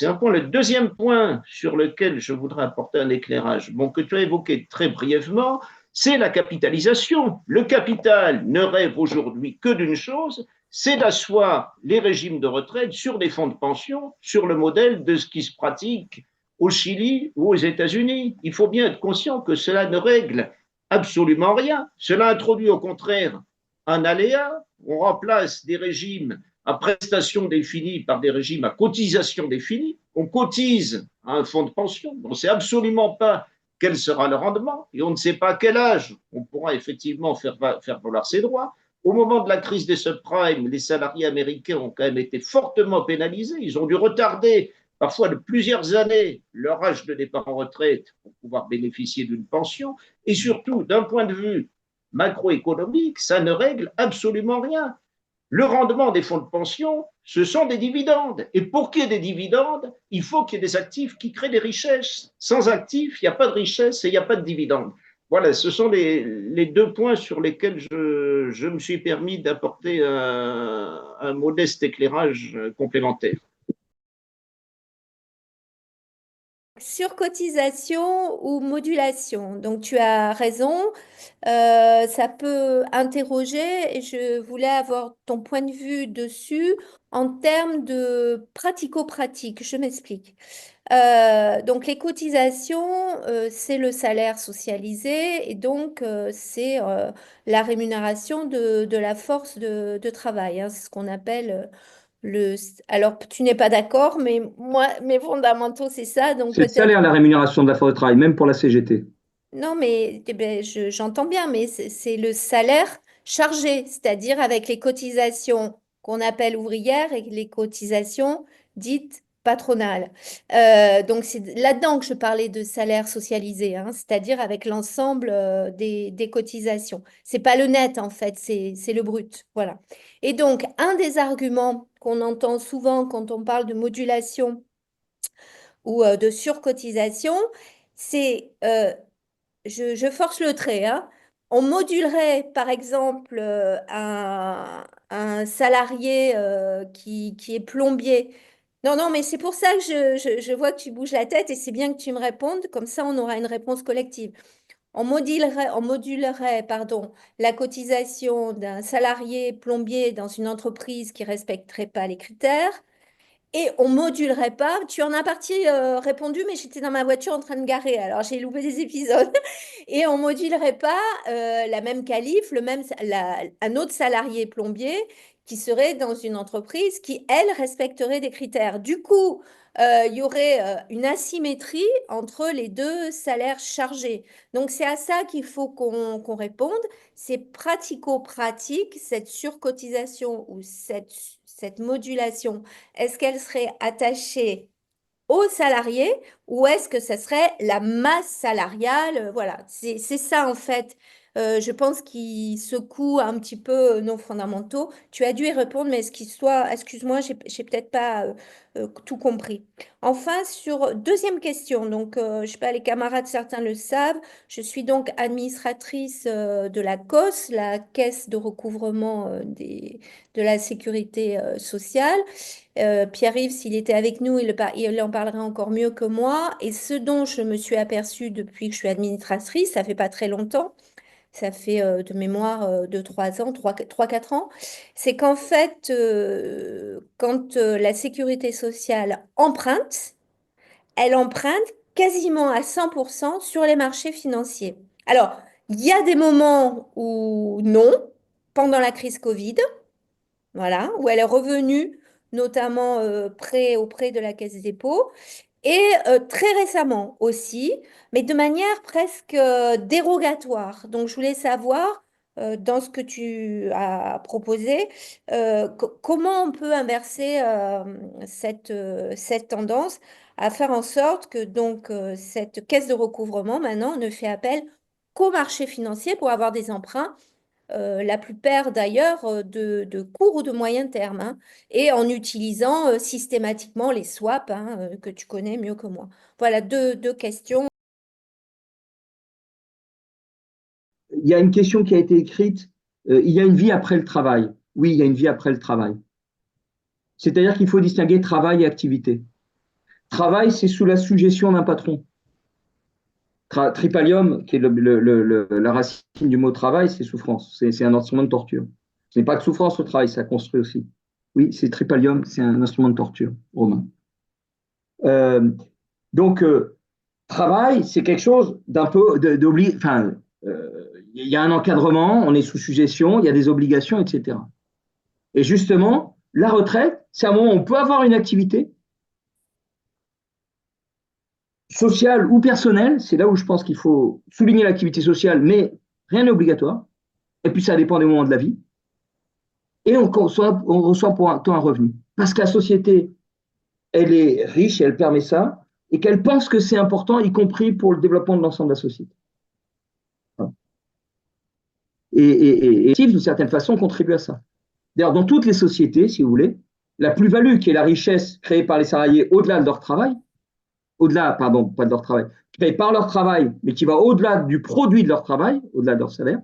un point. Le deuxième point sur lequel je voudrais apporter un éclairage, bon, que tu as évoqué très brièvement, c'est la capitalisation. Le capital ne rêve aujourd'hui que d'une chose, c'est d'asseoir les régimes de retraite sur des fonds de pension, sur le modèle de ce qui se pratique au Chili ou aux États-Unis. Il faut bien être conscient que cela ne règle absolument rien. Cela introduit au contraire un aléa. On remplace des régimes à prestation définie par des régimes à cotisation définie. On cotise à un fonds de pension. On ne sait absolument pas quel sera le rendement et on ne sait pas à quel âge on pourra effectivement faire valoir ses droits. Au moment de la crise des subprimes, les salariés américains ont quand même été fortement pénalisés. Ils ont dû retarder parfois de plusieurs années leur âge de départ en retraite pour pouvoir bénéficier d'une pension. Et surtout, d'un point de vue macroéconomique, ça ne règle absolument rien. Le rendement des fonds de pension, ce sont des dividendes. Et pour qu'il y ait des dividendes, il faut qu'il y ait des actifs qui créent des richesses. Sans actifs, il n'y a pas de richesse et il n'y a pas de dividendes. Voilà, ce sont les deux points sur lesquels je me suis permis d'apporter un modeste éclairage complémentaire. Surcotisation ou modulation. Donc, tu as raison. Ça peut interroger et je voulais avoir ton point de vue dessus en termes de pratico-pratique. Je m'explique. Donc, les cotisations, c'est le salaire socialisé et donc c'est la rémunération de la force de travail. Hein. C'est ce qu'on appelle alors, tu n'es pas d'accord, mais moi, mes fondamentaux, c'est ça. Donc, C'est le peut-être. salaire, la rémunération de la force de travail, même pour la CGT. Non, mais eh ben, j'entends bien, mais c'est le salaire chargé, c'est-à-dire avec les cotisations qu'on appelle ouvrières et les cotisations dites patronales. Donc, c'est là-dedans que je parlais de salaire socialisé, hein, c'est-à-dire avec l'ensemble des cotisations. C'est pas le net, en fait, c'est le brut. Voilà. Et donc, un des arguments qu'on entend souvent quand on parle de modulation ou de surcotisation, c'est je force le trait, hein. On modulerait, par exemple, un salarié qui est plombier. Non, non, mais c'est pour ça que je vois que tu bouges la tête et c'est bien que tu me répondes. Comme ça, on aura une réponse collective. On modulerait, pardon, la cotisation d'un salarié plombier dans une entreprise qui ne respecterait pas les critères. Et on modulerait pas. Tu en as partie répondu, mais j'étais dans ma voiture en train de garer. Alors j'ai loupé des épisodes. Et on modulerait pas la même qualif, un autre salarié plombier qui serait dans une entreprise qui, elle, respecterait des critères. Du coup, il y aurait une asymétrie entre les deux salaires chargés. Donc c'est à ça qu'il faut qu'on réponde. C'est pratico-pratique, cette surcotisation ou cette modulation. Est-ce qu'elle serait attachée aux salariés ou est-ce que ce serait la masse salariale? Voilà, c'est ça en fait. Je pense qu'il secoue un petit peu nos fondamentaux. Tu as dû y répondre, mais excuse-moi, j'ai peut-être pas tout compris. Enfin, sur deuxième question, donc je sais pas, les camarades, certains le savent, je suis donc administratrice de la COS, la Caisse de recouvrement de la sécurité sociale. Pierre-Yves, s'il était avec nous, il en parlerait encore mieux que moi. Et ce dont je me suis aperçue depuis que je suis administratrice, ça fait pas très longtemps, ça fait de mémoire 2-3 ans, 3-4 ans, c'est qu'en fait, quand la sécurité sociale emprunte, elle emprunte quasiment à 100% sur les marchés financiers. Alors, il y a des moments où non, pendant la crise Covid, voilà, où elle est revenue notamment auprès de la Caisse des dépôts, et très récemment aussi, mais de manière presque dérogatoire. Donc, je voulais savoir dans ce que tu as proposé. Comment on peut inverser cette tendance à faire en sorte que donc cette caisse de recouvrement maintenant ne fait appel qu'au marché financier pour avoir des emprunts, la plupart d'ailleurs de court ou de moyen terme, hein, et en utilisant systématiquement les swaps, hein, que tu connais mieux que moi. Voilà deux questions. Il y a une question qui a été écrite, il y a une vie après le travail. Oui, il y a une vie après le travail. C'est-à-dire qu'il faut distinguer travail et activité. Travail, c'est sous la suggestion d'un patron. Tripalium, qui est la racine du mot travail, c'est souffrance. C'est un instrument de torture. Ce n'est pas que souffrance au travail, ça construit aussi. Oui, c'est tripalium, c'est un instrument de torture romain. Euh, donc, travail, c'est quelque chose d'un peu d'obligé. Enfin, il y a un encadrement, on est sous suggestion, il y a des obligations, etc. Et justement, la retraite, c'est un moment où on peut avoir une activité sociale ou personnelle. C'est là où je pense qu'il faut souligner l'activité sociale, mais rien n'est obligatoire. Et puis, ça dépend des moments de la vie. Et on reçoit pour un temps un revenu. Parce que la société, elle est riche et elle permet ça, et qu'elle pense que c'est important, y compris pour le développement de l'ensemble de la société. Et d'une certaine façon, contribue à ça. D'ailleurs, dans toutes les sociétés, si vous voulez, la plus-value, qui est la richesse créée par les salariés au-delà de leur travail, au-delà, pardon, pas de leur travail, créée par leur travail, mais qui va au-delà du produit de leur travail, au-delà de leur salaire,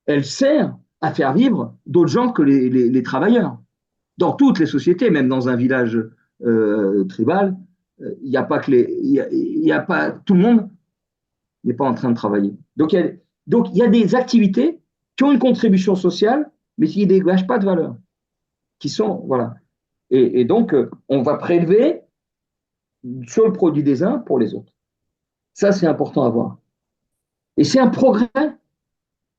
elle sert à faire vivre d'autres gens que les travailleurs. Dans toutes les sociétés, même dans un village tribal, il n'y a pas que il y a pas tout le monde n'est pas en train de travailler. Donc il y a des activités qui ont une contribution sociale, mais qui ne dégagent pas de valeur, qui sont voilà. Et donc on va prélever sur le produit des uns pour les autres. Ça c'est important à voir. Et c'est un progrès.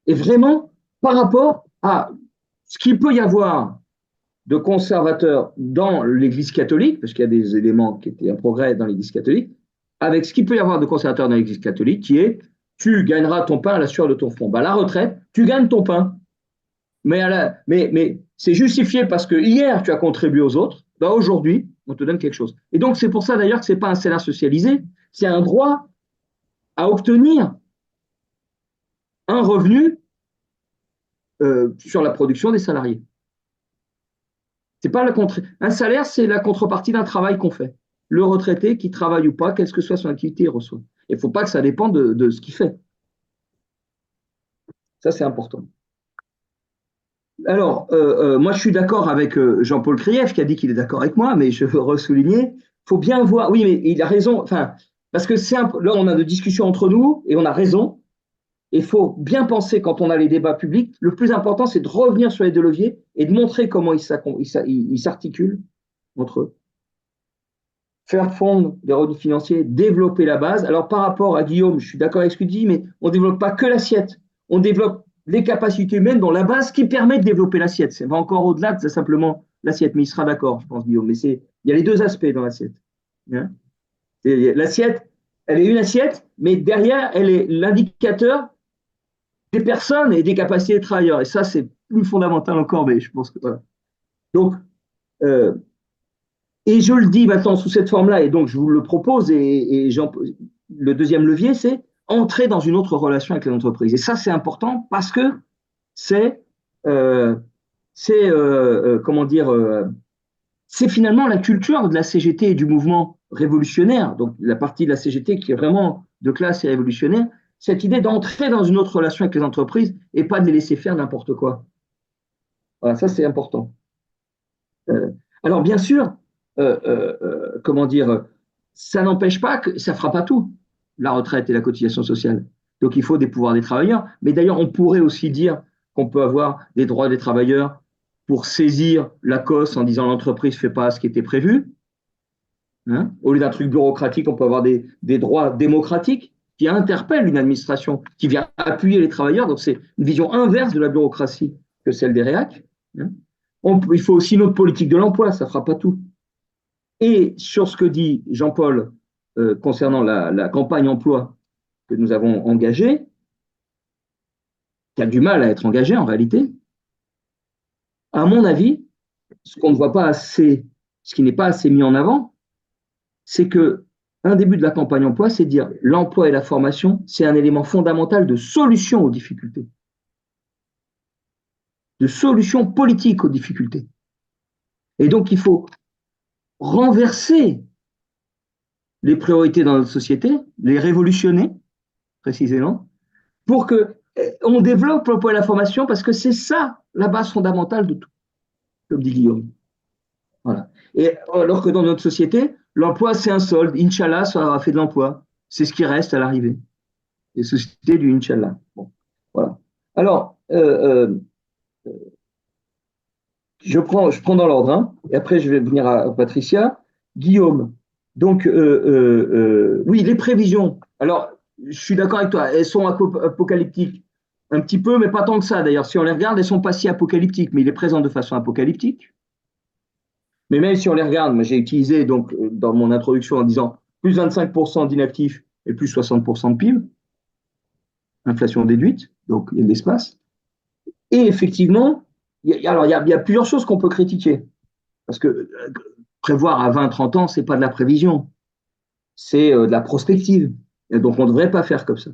Et vraiment par rapport à ce qu'il peut y avoir de conservateurs dans l'Église catholique, parce qu'il y a des éléments qui étaient un progrès dans l'Église catholique, avec ce qu'il peut y avoir de conservateurs dans l'Église catholique, qui est tu gagneras ton pain à la sueur de ton front. Ben, la retraite, tu gagnes ton pain. Mais c'est justifié parce que hier, tu as contribué aux autres. Ben, aujourd'hui, on te donne quelque chose. Et donc, c'est pour ça d'ailleurs que ce n'est pas un salaire socialisé, c'est un droit à obtenir un revenu sur la production des salariés. C'est pas un salaire, c'est la contrepartie d'un travail qu'on fait. Le retraité, qui travaille ou pas, quelle que soit son activité, il reçoit. Il ne faut pas que ça dépende de ce qu'il fait. Ça, c'est important. Alors, moi, je suis d'accord avec Jean-Paul Krief, qui a dit qu'il est d'accord avec moi, mais je veux ressouligner. Il faut bien voir. Oui, mais il a raison. Enfin, parce que là, on a de discussions entre nous et on a raison. Il faut bien penser, quand on a les débats publics, le plus important, c'est de revenir sur les deux leviers et de montrer comment ils s'articulent entre eux. Faire fondre des revenus financiers, développer la base. Alors, par rapport à Guillaume, je suis d'accord avec ce qu'il dit, mais on ne développe pas que l'assiette. On développe les capacités humaines dans la base qui permet de développer l'assiette. Ça va encore au-delà de simplement l'assiette, mais il sera d'accord, je pense, Guillaume. Mais il y a les deux aspects dans l'assiette. Hein, l'assiette, elle est une assiette, mais derrière, elle est l'indicateur des personnes et des capacités des travailleurs. Et ça, c'est plus fondamental encore, mais je pense que voilà. Donc, et je le dis maintenant sous cette forme-là, et donc je vous le propose, et le deuxième levier, c'est entrer dans une autre relation avec les entreprises. Et ça, c'est important parce que c'est comment dire, c'est finalement la culture de la CGT et du mouvement révolutionnaire, donc la partie de la CGT qui est vraiment de classe et révolutionnaire, cette idée d'entrer dans une autre relation avec les entreprises et pas de les laisser faire n'importe quoi. Voilà, ça c'est important. Alors bien sûr, comment dire, ça n'empêche pas que ça ne fera pas tout, la retraite et la cotisation sociale. Donc il faut des pouvoirs des travailleurs. Mais d'ailleurs, on pourrait aussi dire qu'on peut avoir des droits des travailleurs pour saisir la COS en disant l'entreprise ne fait pas ce qui était prévu. Hein, au lieu d'un truc bureaucratique, on peut avoir des droits démocratiques qui interpellent une administration, qui vient appuyer les travailleurs. Donc c'est une vision inverse de la bureaucratie que celle des réacs. Hein. Il faut aussi notre politique de l'emploi, ça ne fera pas tout. Et sur ce que dit Jean-Paul concernant la campagne emploi que nous avons engagée, qui a du mal à être engagé en réalité. À mon avis, ce qu'on ne voit pas assez, ce qui n'est pas assez mis en avant, c'est que un début de la campagne emploi, c'est de dire l'emploi et la formation, c'est un élément fondamental de solution aux difficultés, de solution politique aux difficultés. Et donc, il faut renverser les priorités dans notre société, les révolutionner, précisément, pour que on développe l'emploi et la formation, parce que c'est ça la base fondamentale de tout, comme dit Guillaume. Voilà. Et alors que dans notre société, l'emploi, c'est un solde. Inch'Allah, ça aura fait de l'emploi. C'est ce qui reste à l'arrivée. Les sociétés du Inch'Allah. Bon, voilà. Alors, je prends dans l'ordre, hein, et après je vais venir à Patricia. Guillaume, donc, oui, les prévisions. Alors, je suis d'accord avec toi, elles sont apocalyptiques. Un petit peu, mais pas tant que ça. D'ailleurs, si on les regarde, elles ne sont pas si apocalyptiques, mais il est présent de façon apocalyptique. Mais même si on les regarde, moi j'ai utilisé donc, dans mon introduction en disant plus 25% d'inactifs et plus 60% de PIB, inflation déduite, donc il y a de l'espace. Et effectivement, il y a plusieurs choses qu'on peut critiquer. Parce que prévoir à 20-30 ans, ce n'est pas de la prévision, c'est de la prospective. Et donc on ne devrait pas faire comme ça.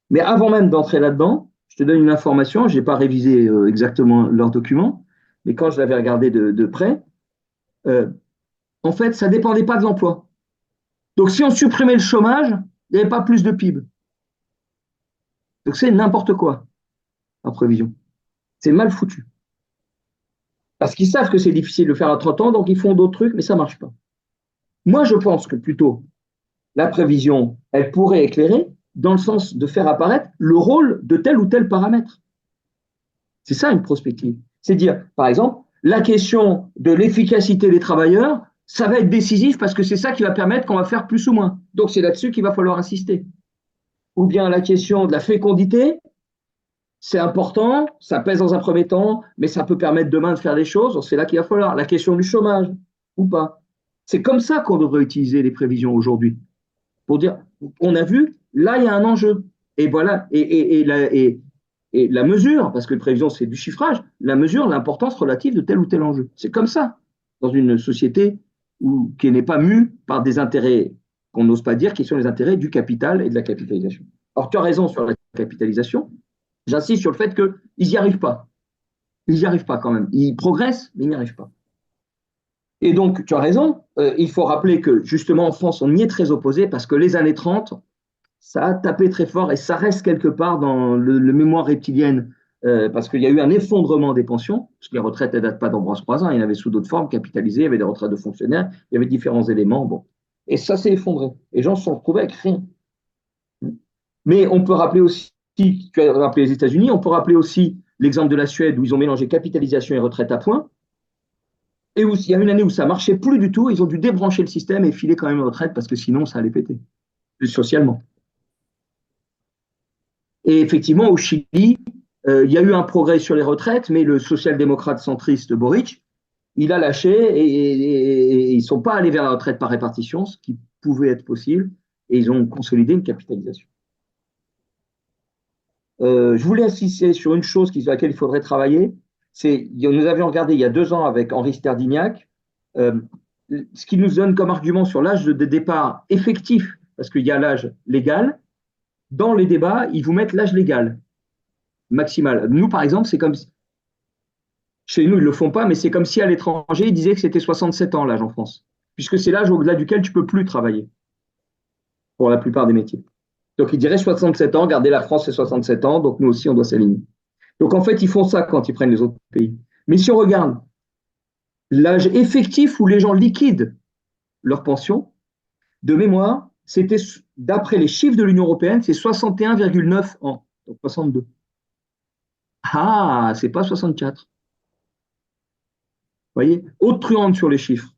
Mais avant même d'entrer là-dedans, je te donne une information, je n'ai pas révisé exactement leur document, mais quand je l'avais regardé de près, en fait, ça ne dépendait pas de l'emploi. Donc, si on supprimait le chômage, il n'y avait pas plus de PIB. Donc, c'est n'importe quoi en prévision. C'est mal foutu. Parce qu'ils savent que c'est difficile de le faire à 30 ans, donc ils font d'autres trucs, mais ça ne marche pas. Moi, je pense que plutôt, la prévision, elle pourrait éclairer dans le sens de faire apparaître le rôle de tel ou tel paramètre. C'est ça une prospective. C'est dire, par exemple, la question de l'efficacité des travailleurs, ça va être décisif parce que c'est ça qui va permettre qu'on va faire plus ou moins. Donc, c'est là-dessus qu'il va falloir insister. Ou bien la question de la fécondité, c'est important, ça pèse dans un premier temps, mais ça peut permettre demain de faire des choses, donc c'est là qu'il va falloir. La question du chômage, ou pas. C'est comme ça qu'on devrait utiliser les prévisions aujourd'hui. Pour dire, on a vu, là, il y a un enjeu. Et voilà, et la mesure, parce que les prévisions, c'est du chiffrage, la mesure, l'importance relative de tel ou tel enjeu. C'est comme ça, dans une société qui n'est pas mue par des intérêts qu'on n'ose pas dire, qui sont les intérêts du capital et de la capitalisation. Alors, tu as raison sur la capitalisation. J'insiste sur le fait qu'ils n'y arrivent pas. Ils n'y arrivent pas quand même. Ils progressent, mais ils n'y arrivent pas. Et donc, tu as raison, il faut rappeler que justement en France, on y est très opposé parce que les années 30, ça a tapé très fort et ça reste quelque part dans le mémoire reptilienne parce qu'il y a eu un effondrement des pensions, parce que les retraites ne datent pas d'Ambroise Croizat, il y en avait sous d'autres formes capitalisées, il y avait des retraites de fonctionnaires, il y avait différents éléments. Bon. Et ça s'est effondré. Les gens se sont retrouvés avec rien. Mais on peut rappeler aussi, tu as rappelé les États-Unis, on peut rappeler aussi l'exemple de la Suède où ils ont mélangé capitalisation et retraite à points. Et où il y a une année où ça ne marchait plus du tout, ils ont dû débrancher le système et filer quand même une retraite parce que sinon ça allait péter, socialement. Et effectivement, au Chili, il y a eu un progrès sur les retraites, mais le social-démocrate centriste Boric, il a lâché et ils ne sont pas allés vers la retraite par répartition, ce qui pouvait être possible, et ils ont consolidé une capitalisation. Je voulais insister sur une chose sur laquelle il faudrait travailler. Nous avions regardé il y a 2 ans avec Henri Sterdignac, ce qui nous donne comme argument sur l'âge de départ effectif, parce qu'il y a l'âge légal. Dans les débats, ils vous mettent l'âge légal maximal. Nous, par exemple, c'est comme chez nous, ils ne le font pas, mais c'est comme si à l'étranger, ils disaient que c'était 67 ans l'âge en France, puisque c'est l'âge au-delà duquel tu ne peux plus travailler pour la plupart des métiers. Donc, ils diraient 67 ans, regardez, la France, c'est 67 ans, donc nous aussi, on doit s'aligner. Donc, en fait, ils font ça quand ils prennent les autres pays. Mais si on regarde l'âge effectif où les gens liquident leur pension, de mémoire, c'était, d'après les chiffres de l'Union européenne, c'est 61,9 ans, donc 62. Ah, c'est pas 64. Vous voyez, autre truande sur les chiffres.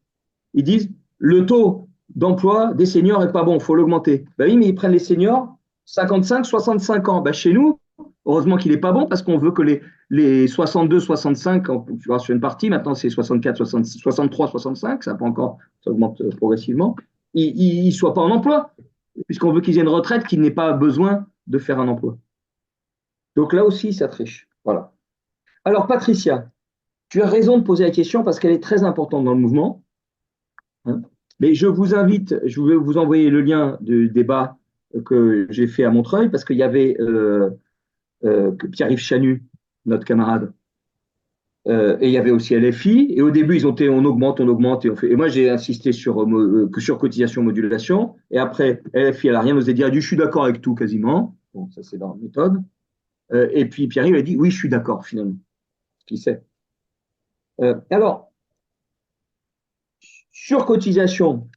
Ils disent, le taux d'emploi des seniors n'est pas bon, il faut l'augmenter. Ben oui, mais ils prennent les seniors 55, 65 ans. Ben chez nous, heureusement qu'il n'est pas bon parce qu'on veut que les 62, 65, tu vois, sur une partie, maintenant c'est 64, 63, 65, ça augmente progressivement, ils ne soient pas en emploi, puisqu'on veut qu'ils aient une retraite qui n'ait pas besoin de faire un emploi. Donc là aussi, ça triche. Voilà. Alors, Patricia, tu as raison de poser la question parce qu'elle est très importante dans le mouvement. Hein. Mais je vous invite, je vais vous envoyer le lien du débat que j'ai fait à Montreuil parce qu'il y avait Pierre-Yves Chanu, notre camarade, et il y avait aussi LFI. Et au début, ils ont été on augmente, et on fait. Et moi, j'ai insisté sur cotisation, modulation. Et après, LFI, elle n'a rien osé dire. Elle a dit, je suis d'accord avec tout quasiment. Bon, ça, c'est dans la méthode. Et puis Pierre-Yves a dit, oui, je suis d'accord finalement. Qui sait. Alors, surcotisation.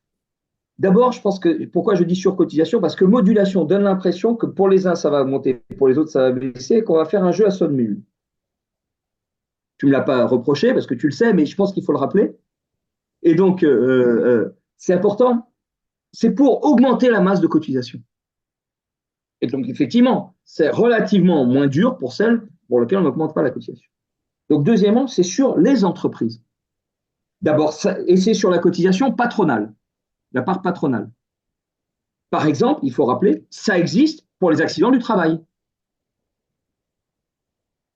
D'abord, je pense que pourquoi je dis surcotisation? Parce que modulation donne l'impression que pour les uns, ça va monter, pour les autres, ça va baisser, et qu'on va faire un jeu à somme nulle. Tu ne me l'as pas reproché parce que tu le sais, mais je pense qu'il faut le rappeler. Et donc, c'est important. C'est pour augmenter la masse de cotisation. Et donc, effectivement, c'est relativement moins dur pour celles pour lesquelles on n'augmente pas la cotisation. Donc, deuxièmement, c'est sur les entreprises. D'abord, et c'est sur la cotisation patronale, la part patronale. Par exemple, il faut rappeler, ça existe pour les accidents du travail.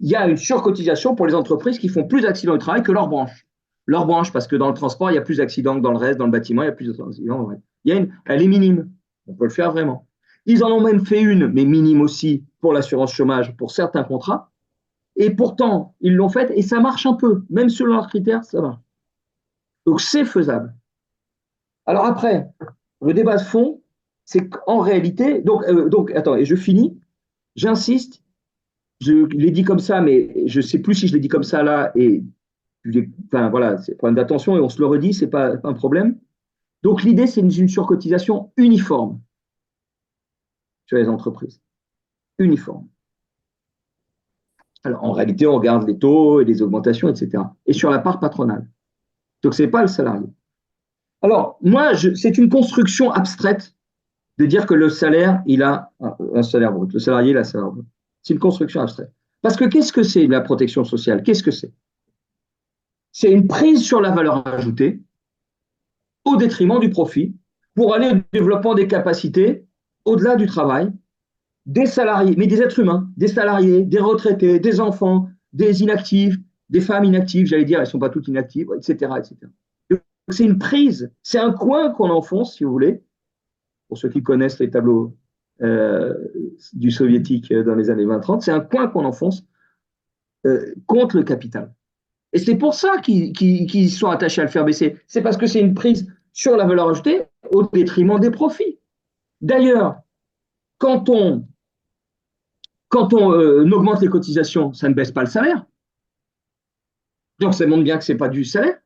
Il y a une surcotisation pour les entreprises qui font plus d'accidents du travail que leur branche. Leur branche, parce que dans le transport, il y a plus d'accidents que dans le reste, dans le bâtiment, il y a plus d'accidents. Elle est minime. On peut le faire vraiment. Ils en ont même fait une, mais minime aussi, pour l'assurance chômage, pour certains contrats. Et pourtant, ils l'ont faite et ça marche un peu. Même selon leurs critères, ça marche. Donc, c'est faisable. Alors après, le débat de fond, c'est qu'en réalité, donc, attends, et je finis, j'insiste, je l'ai dit comme ça, mais je ne sais plus si je l'ai dit comme ça là, et enfin voilà, c'est un problème d'attention et on se le redit, ce n'est pas un problème. Donc l'idée, c'est une surcotisation uniforme sur les entreprises. Uniforme. Alors en réalité, on regarde les taux et les augmentations, etc. Et sur la part patronale. Donc ce n'est pas le salarié. Alors, moi, c'est une construction abstraite de dire que le salaire, il a un salaire brut. Le salarié, il a un salaire brut. C'est une construction abstraite. Parce que qu'est-ce que c'est la protection sociale? Qu'est-ce que c'est? C'est une prise sur la valeur ajoutée au détriment du profit pour aller au développement des capacités au-delà du travail, des salariés, mais des êtres humains, des salariés, des retraités, des enfants, des inactifs, des femmes inactives, j'allais dire, elles ne sont pas toutes inactives, etc., etc. Donc, c'est une prise, c'est un coin qu'on enfonce, si vous voulez, pour ceux qui connaissent les tableaux du soviétique dans les années 20-30, c'est un coin qu'on enfonce contre le capital. Et c'est pour ça qu'ils sont attachés à le faire baisser. C'est parce que c'est une prise sur la valeur ajoutée au détriment des profits. D'ailleurs, quand on augmente les cotisations, ça ne baisse pas le salaire. Donc ça montre bien que ce n'est pas du salaire,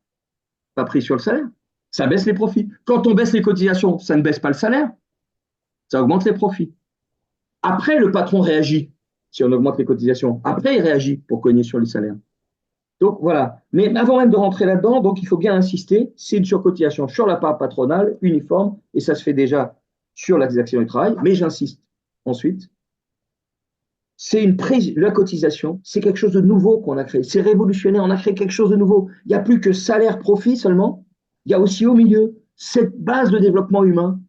pas pris sur le salaire. Ça baisse les profits. Quand on baisse les cotisations, ça ne baisse pas le salaire, ça augmente les profits. Après, le patron réagit si on augmente les cotisations. Après, il réagit pour cogner sur les salaires. Donc voilà. Mais avant même de rentrer là-dedans, donc il faut bien insister, c'est une surcotisation sur la part patronale, uniforme, et ça se fait déjà sur les accidents du travail, mais j'insiste ensuite. C'est une prise, la cotisation, c'est quelque chose de nouveau qu'on a créé. C'est révolutionnaire, on a créé quelque chose de nouveau. Il n'y a plus que salaire-profit seulement, il y a aussi au milieu cette base de développement humain.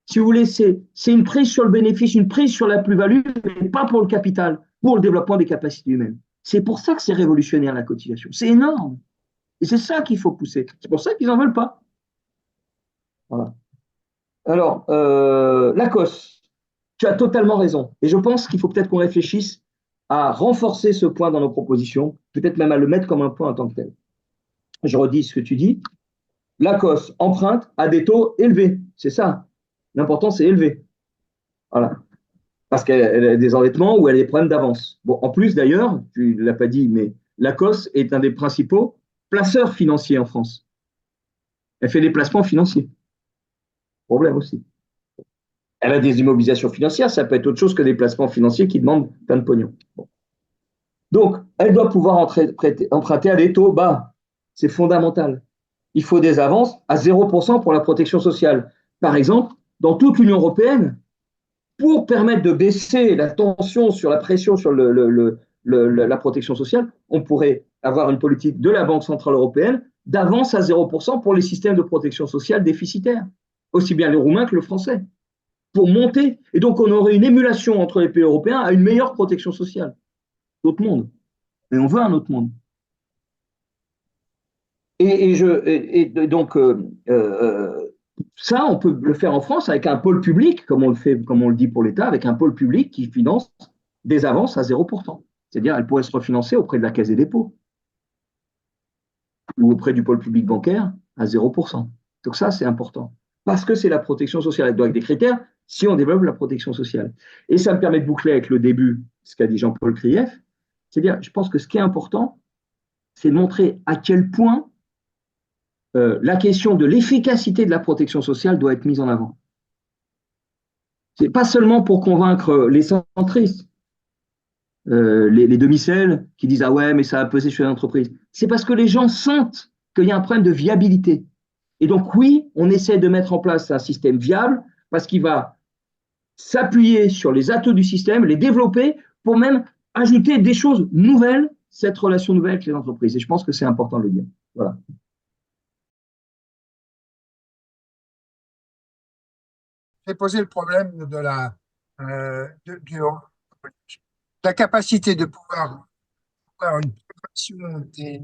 Si vous voulez, c'est une prise sur le bénéfice, une prise sur la plus-value, mais pas pour le capital, pour le développement des capacités humaines. C'est pour ça que c'est révolutionnaire la cotisation. C'est énorme. Et c'est ça qu'il faut pousser. C'est pour ça qu'ils n'en veulent pas. Voilà. Alors, l'ACOS, tu as totalement raison. Et je pense qu'il faut peut-être qu'on réfléchisse à renforcer ce point dans nos propositions, peut-être même à le mettre comme un point en tant que tel. Je redis ce que tu dis. L'ACOS emprunte à des taux élevés. C'est ça. L'important, c'est élevé. Voilà. Parce qu'elle a des endettements ou elle a des problèmes d'avance. Bon, en plus, d'ailleurs, tu ne l'as pas dit, mais l'ACOS est un des principaux placeurs financiers en France. Elle fait des placements financiers. Problème aussi. Elle a des immobilisations financières, ça peut être autre chose que des placements financiers qui demandent plein de pognon. Bon. Donc, elle doit pouvoir emprunter à des taux bas. C'est fondamental. Il faut des avances à 0% pour la protection sociale. Par exemple, dans toute l'Union européenne, pour permettre de baisser la tension sur la pression sur la protection sociale, on pourrait avoir une politique de la Banque centrale européenne d'avance à 0% pour les systèmes de protection sociale déficitaires, aussi bien le roumain que le français, pour monter. Et donc, on aurait une émulation entre les pays européens à une meilleure protection sociale. D'autres mondes. Mais on veut un autre monde. Et donc, ça, on peut le faire en France avec un pôle public, comme on le fait, comme on le dit pour l'État, avec un pôle public qui finance des avances à 0%. C'est-à-dire, elle pourrait se refinancer auprès de la Caisse des dépôts ou auprès du pôle public bancaire à 0%. Donc ça, c'est important. Parce que c'est la protection sociale. Donc, avec des critères, si on développe la protection sociale. Et ça me permet de boucler avec le début, ce qu'a dit Jean-Paul Krief. C'est-à-dire, je pense que ce qui est important, c'est de montrer à quel point la question de l'efficacité de la protection sociale doit être mise en avant. Ce n'est pas seulement pour convaincre les centristes, les demi-celles qui disent « Ah ouais, mais ça a pesé sur les entreprises ». C'est parce que les gens sentent qu'il y a un problème de viabilité. Et donc oui, on essaie de mettre en place un système viable parce qu'il va s'appuyer sur les atouts du système, les développer pour même ajouter des choses nouvelles, cette relation nouvelle avec les entreprises. Et je pense que c'est important de le dire. Voilà. J'ai posé le problème de la capacité de pouvoir avoir une progression des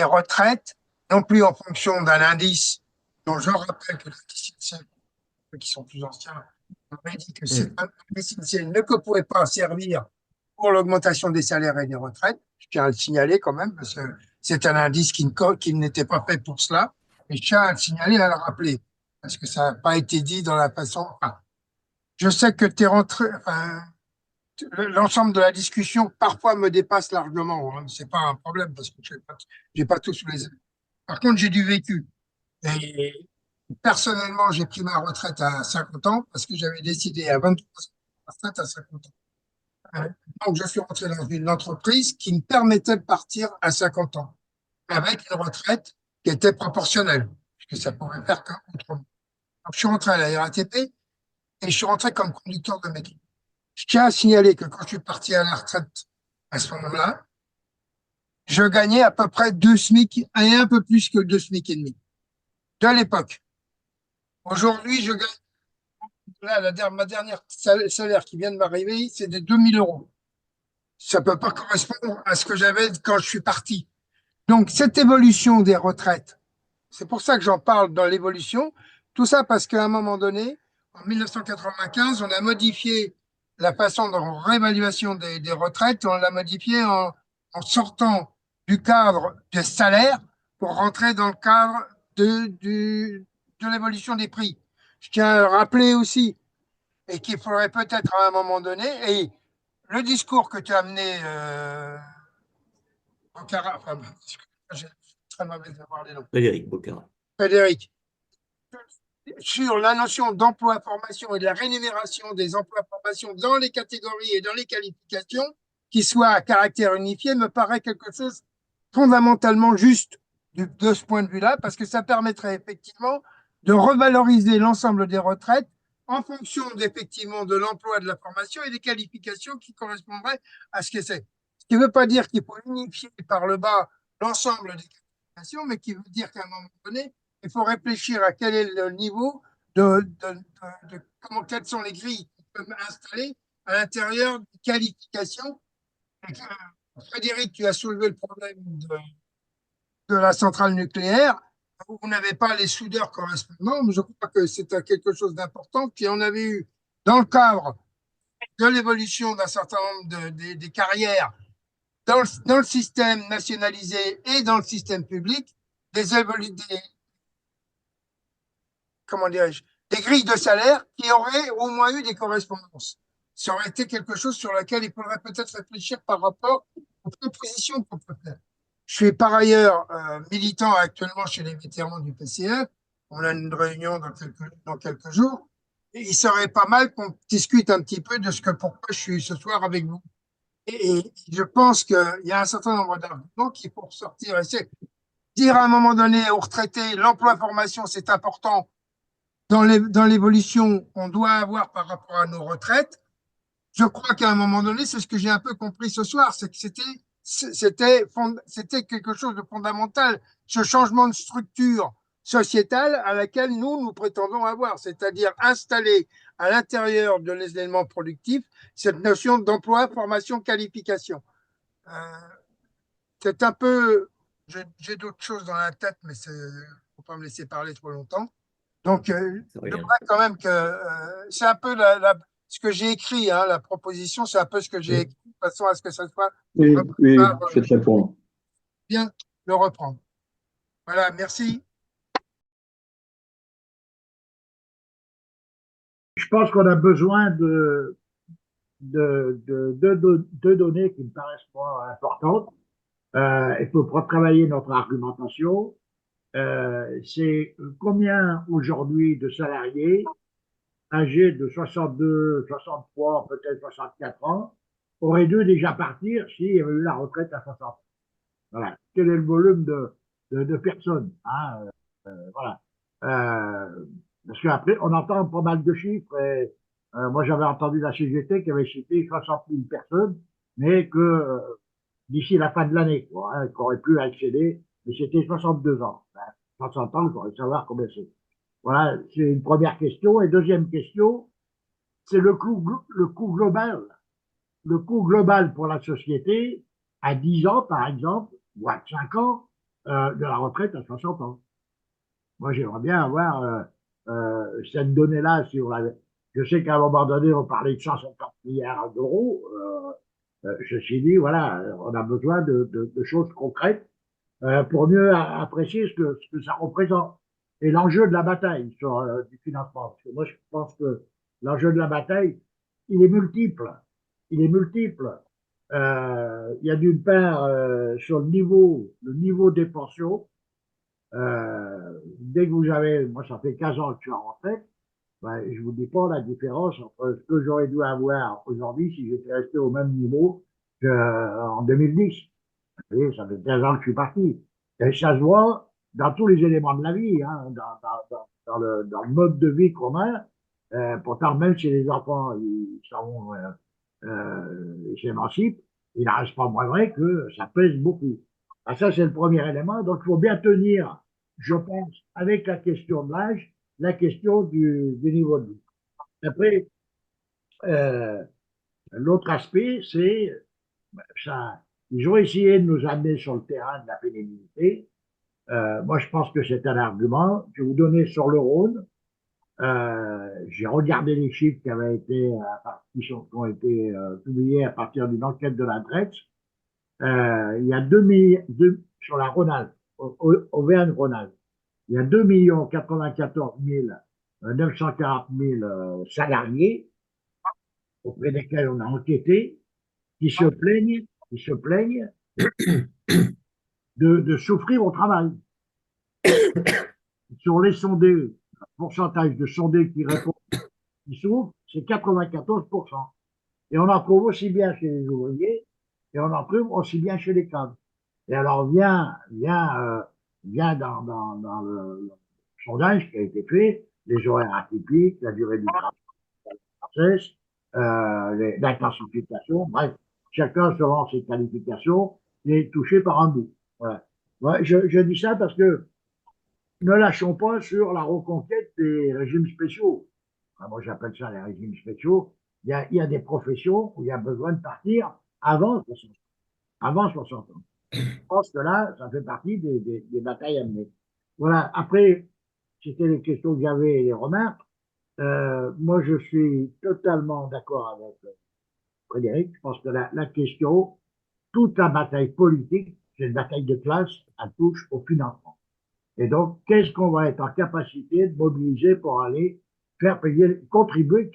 retraites, non plus en fonction d'un indice, dont je rappelle que l'indice initial, ceux qui sont plus anciens, m'avait dit que cet indice initial ne pouvait pas servir pour l'augmentation des salaires et des retraites. Je tiens à le signaler quand même, parce que c'est un indice qui n'était pas fait pour cela. Et je tiens à le signaler et à le rappeler, parce que ça n'a pas été dit dans la façon. Enfin, je sais que tu es rentré. Enfin, l'ensemble de la discussion parfois me dépasse largement. Hein. C'est pas un problème parce que j'ai pas tout sous les yeux. Par contre, j'ai du vécu. Et personnellement, j'ai pris ma retraite à 50 ans parce que j'avais décidé à 23 ans de retraite à 50 ans. Donc, je suis rentré dans une entreprise qui me permettait de partir à 50 ans avec une retraite qui était proportionnelle, puisque ça pouvait faire qu'autrement. Donc, je suis rentré à la RATP et je suis rentré comme conducteur de métro. Je tiens à signaler que quand je suis parti à la retraite à ce moment-là, je gagnais à peu près 2 SMIC et un peu plus que 2 SMIC et demi de l'époque. Aujourd'hui, je gagne, là, ma dernière salaire qui vient de m'arriver, c'est de 2000 euros. Ça peut pas correspondre à ce que j'avais quand je suis parti. Donc, cette évolution des retraites, c'est pour ça que j'en parle dans l'évolution. Tout ça parce qu'à un moment donné, en 1995, on a modifié la façon de réévaluation des retraites. On l'a modifié en sortant du cadre des salaires pour rentrer dans le cadre de l'évolution des prix. Je tiens à le rappeler aussi, et qu'il faudrait peut-être à un moment donné, et le discours que tu as amené, j'ai très mauvais à voir les noms. Frédéric Bocara. Frédéric, sur la notion d'emploi-formation et de la rémunération des emplois-formation dans les catégories et dans les qualifications, qui soit à caractère unifié, me paraît quelque chose fondamentalement juste de ce point de vue-là, parce que ça permettrait effectivement de revaloriser l'ensemble des retraites en fonction effectivement de l'emploi, de la formation et des qualifications qui correspondraient à ce que c'est. Ce qui ne veut pas dire qu'il faut unifier par le bas l'ensemble des qualifications, mais qui veut dire qu'à un moment donné, il faut réfléchir à quel est le niveau quelles sont les grilles qui peuvent installer à l'intérieur des qualifications. Frédéric, tu as soulevé le problème de la centrale nucléaire. Vous n'avez pas les soudeurs correspondants, mais je crois que c'est quelque chose d'important. Puis on avait eu, dans le cadre de l'évolution d'un certain nombre des carrières dans le système nationalisé et dans le système public, comment dirais-je, des grilles de salaire qui auraient au moins eu des correspondances. Ça aurait été quelque chose sur lequel il faudrait peut-être réfléchir par rapport aux propositions qu'on peut faire. Je suis par ailleurs militant actuellement chez les vétérans du PCF. On a une réunion dans quelques jours. Et il serait pas mal qu'on discute un petit peu de pourquoi je suis ce soir avec vous. Et je pense qu'il y a un certain nombre d'arguments qu'il faut ressortir. Et c'est dire à un moment donné aux retraités, l'emploi-formation, c'est important dans l'évolution qu'on doit avoir par rapport à nos retraites. Je crois qu'à un moment donné, c'est ce que j'ai un peu compris ce soir, c'est que c'était quelque chose de fondamental. Ce changement de structure sociétale à laquelle nous prétendons avoir, c'est-à-dire installer à l'intérieur de l'élément productif cette notion d'emploi, formation, qualification. C'est un peu, j'ai d'autres choses dans la tête, mais il ne faut pas me laisser parler trop longtemps. Donc, je voudrais quand même que c'est un peu ce que j'ai écrit, hein, la proposition, c'est un peu ce que j'ai écrit, de façon à ce que ça soit Oui, oui, je vais te répondre. bien le reprendre. Voilà, merci. Je pense qu'on a besoin de données qui me paraissent pas importantes. Il faut travailler notre argumentation. C'est combien aujourd'hui de salariés âgés de 62, 63, peut-être 64 ans auraient dû déjà partir s'il y avait eu la retraite à 60 ans. Voilà. Quel est le volume de personnes, hein, voilà. Parce qu'après, on entend pas mal de chiffres. Et, moi, j'avais entendu la CGT qui avait cité 60 000 personnes, mais que d'ici la fin de l'année, hein, qui auraient pu accéder, mais c'était 62 ans. Ben, 60 ans, il faudrait savoir combien c'est. Voilà, c'est une première question. Et deuxième question, c'est le coût global. Le coût global pour la société à 10 ans, par exemple, ou à 5 ans, de la retraite à 60 ans. Moi, j'aimerais bien avoir cette donnée-là sur la. Je sais qu'à un moment donné, on parlait de 150 milliards d'euros. Ceci dit, voilà, on a besoin de choses concrètes pour mieux apprécier ce que ça représente. Et l'enjeu de la bataille sur du financement. Parce que moi, je pense que l'enjeu de la bataille, il est multiple. Il est multiple. Il y a d'une part sur le niveau des pensions. Dès que vous avez, moi ça fait 15 ans que je suis en retraite, ben, je vous dis pas la différence entre ce que j'aurais dû avoir aujourd'hui si j'étais resté au même niveau qu'en 2010. Vous voyez, ça fait 15 ans que je suis parti. Et ça se voit dans tous les éléments de la vie, hein, dans le mode de vie qu'on a. Pourtant, même si les enfants ils s'émancipent, il n'en reste pas moins vrai que ça pèse beaucoup. Ah, ça, c'est le premier élément. Donc, il faut bien tenir, je pense, avec la question de l'âge, la question du niveau de vie. Après, euh, l'autre aspect, c'est ça. Ils ont essayé de nous amener sur le terrain de la pénibilité. Moi, je pense que c'est un argument. Je vais vous donner sur le Rhône. J'ai regardé les chiffres qui avaient été, qui ont été publiés à partir d'une enquête de la DREX. Il y a sur la Rhône-Alpes, Auvergne-Rhône-Alpes, il y a 2 94 940 000 salariés auprès desquels on a enquêté, qui se plaignent de souffrir au travail. Sur les sondés, le pourcentage de sondés qui répondent, qui souffrent, c'est 94%. Et on en trouve aussi bien chez les ouvriers, et on en trouve aussi bien chez les cadres. Et alors vient dans le sondage qui a été fait, les horaires atypiques, la durée du travail, l'intensification, bref, chacun selon ses qualifications est touché par un bout. Voilà. Ouais, je dis ça parce que ne lâchons pas sur la reconquête des régimes spéciaux. Enfin, moi, j'appelle ça les régimes spéciaux. Il y a des professions où il y a besoin de partir avant 60 ans. Avant 60 ans. Je pense que là, ça fait partie des batailles à mener. Voilà. Après, c'était les questions que j'avais et les remarques. Moi, je suis totalement d'accord avec Frédéric. Je pense que la question, toute la bataille politique, c'est une bataille de classe, elle touche au financement. Et donc, qu'est-ce qu'on va être en capacité de mobiliser pour aller faire payer, contribuer le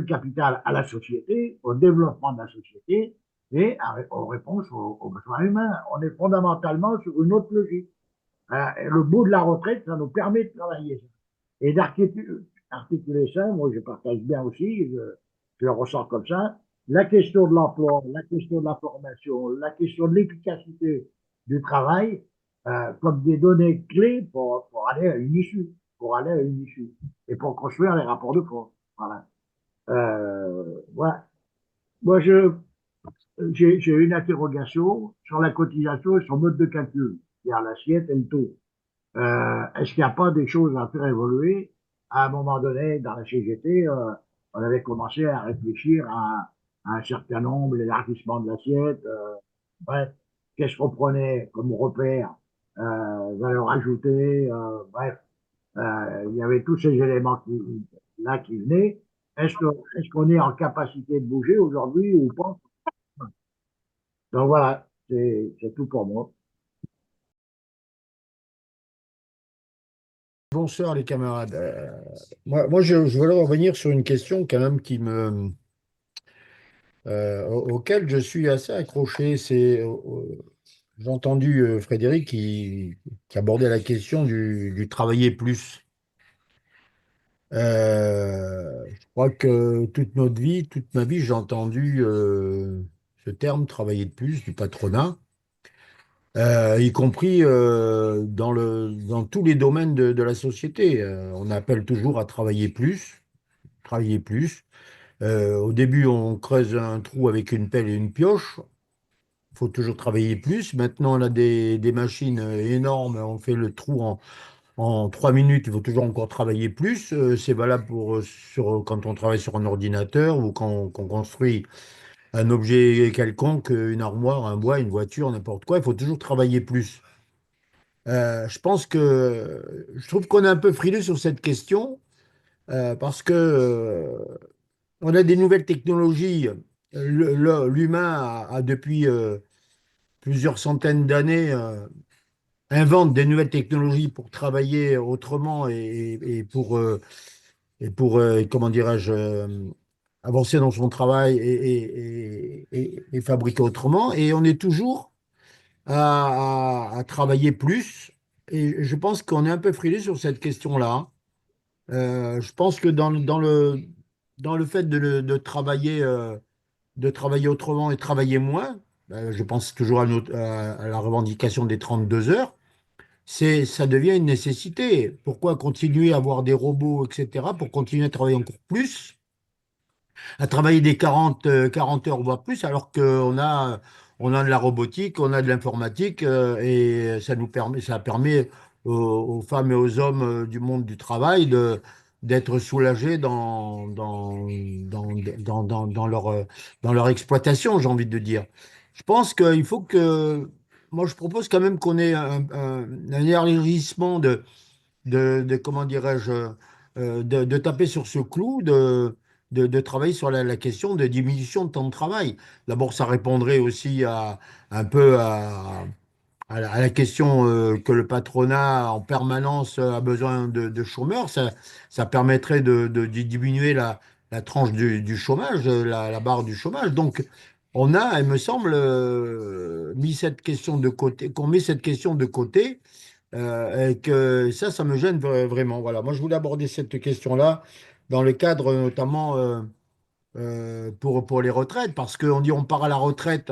capital à la société, au développement de la société et aux réponses aux besoins humains. On est fondamentalement sur une autre logique. Le bout de la retraite, ça nous permet de travailler. Et d'articuler ça, moi je partage bien aussi, je le ressens comme ça, la question de l'emploi, la question de la formation, la question de l'efficacité du travail, comme des données clés pour aller à une issue, et pour construire les rapports de force. Voilà. Voilà. Moi, j'ai une interrogation sur la cotisation et son mode de calcul, c'est-à-dire l'assiette et le taux. Est-ce qu'il n'y a pas des choses à faire évoluer? À un moment donné, dans la CGT, on avait commencé à réfléchir à un certain nombre, l'élargissement de l'assiette. Bref, qu'est-ce qu'on prenait comme repère? Valeur ajoutée, bref, il y avait tous ces éléments là qui venaient. Est-ce qu'on est en capacité de bouger aujourd'hui ou pas? Donc voilà, c'est tout pour moi. Bonsoir les camarades. Je voulais revenir sur une question quand même auquel je suis assez accroché. J'ai entendu Frédéric qui abordait la question du travailler plus. Je crois que toute notre vie, toute ma vie, j'ai entendu ce terme travailler de plus du patronat, y compris dans tous les domaines de la société. On appelle toujours à travailler plus, travailler plus. Au début, on creuse un trou avec une pelle et une pioche. Il faut toujours travailler plus. Maintenant, on a des machines énormes. On fait le trou en 3 minutes. Il faut toujours encore travailler plus. C'est valable quand on travaille sur un ordinateur ou quand on construit un objet quelconque, une armoire, un bois, une voiture, n'importe quoi. Il faut toujours travailler plus. Je trouve qu'on est un peu frileux sur cette question parce que on a des nouvelles technologies. L'humain depuis plusieurs centaines d'années invente des nouvelles technologies pour travailler autrement et pour comment dirais-je, avancer dans son travail et fabriquer autrement. Et on est toujours à travailler plus. Et je pense qu'on est un peu frilé sur cette question-là. Je pense que dans le fait de travailler autrement et travailler moins, je pense toujours à la revendication des 32 heures, ça devient une nécessité. Pourquoi continuer à avoir des robots, etc., pour continuer à travailler encore plus, à travailler des 40 heures, voire plus, alors qu'on a de la robotique, on a de l'informatique, et ça permet aux femmes et aux hommes du monde du travail d'être soulagés dans leur exploitation, j'ai envie de dire. Je pense qu'il faut que. Moi, je propose quand même qu'on ait un élargissement comment dirais-je, de taper sur ce clou, de travailler sur la question de diminution de temps de travail. D'abord, ça répondrait aussi un peu à la question que le patronat en permanence a besoin de chômeurs. Ça permettrait de diminuer la tranche du chômage, la barre du chômage. Donc, on a, il me semble, mis cette question de côté, qu'on met cette question de côté, et que ça me gêne vraiment. Voilà. Moi, je voulais aborder cette question-là dans le cadre notamment pour les retraites, parce qu'on dit on part à la retraite,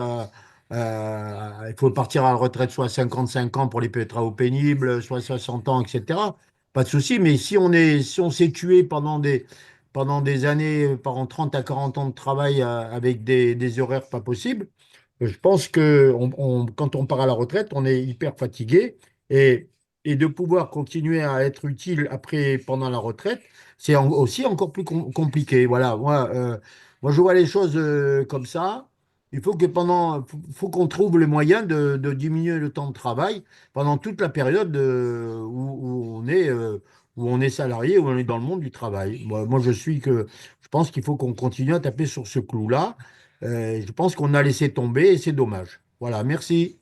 il faut partir à la retraite soit à 55 ans pour les travaux pénibles, soit à 60 ans, etc. Pas de souci, mais si on s'est tué pendant des années, pendant 30 à 40 ans de travail avec des horaires pas possibles, je pense que quand on part à la retraite, on est hyper fatigué et, et de pouvoir continuer à être utile après, pendant la retraite, c'est aussi encore plus compliqué. Voilà, moi, je vois les choses comme ça. Il faut qu'on trouve les moyens de diminuer le temps de travail pendant toute la période où on est salarié, où on est dans le monde du travail. Moi, je pense qu'il faut qu'on continue à taper sur ce clou-là. Je pense qu'on a laissé tomber et c'est dommage. Voilà, merci.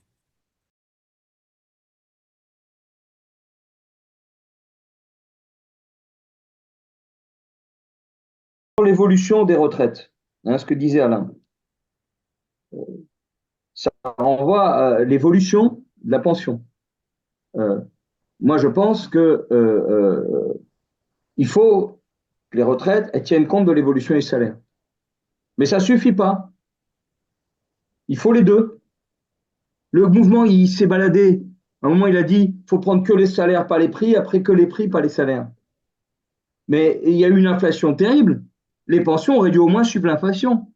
Sur l'évolution des retraites, ce que disait Alain, ça renvoie à l'évolution de la pension. Moi, je pense que il faut que les retraites elles tiennent compte de l'évolution des salaires. Mais ça ne suffit pas. Il faut les deux. Le mouvement, il s'est baladé. À un moment, il a dit il faut prendre que les salaires, pas les prix, après que les prix, pas les salaires. Mais il y a eu une inflation terrible. Les pensions auraient dû au moins suivre l'inflation.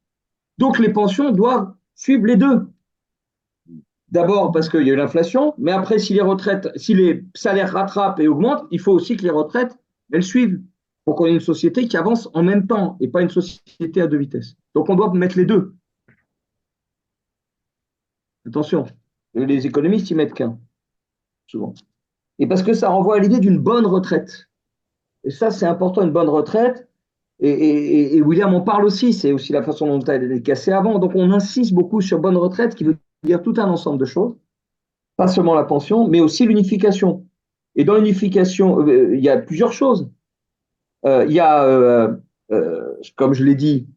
Donc, les pensions doivent suivre les deux. D'abord parce qu'il y a eu l'inflation, mais après, si les salaires rattrapent et augmentent, il faut aussi que les retraites, elles suivent pour qu'on ait une société qui avance en même temps et pas une société à deux vitesses. Donc on doit mettre les deux. Attention, les économistes y mettent qu'un, souvent. Et parce que ça renvoie à l'idée d'une bonne retraite. Et ça, c'est important, une bonne retraite. Et William en parle aussi, c'est aussi la façon dont elle est cassée avant. Donc on insiste beaucoup sur bonne retraite, qui veut dire tout un ensemble de choses. Pas seulement la pension, mais aussi l'unification. Et dans l'unification, il y a plusieurs choses. Il y a, comme je l'ai dit,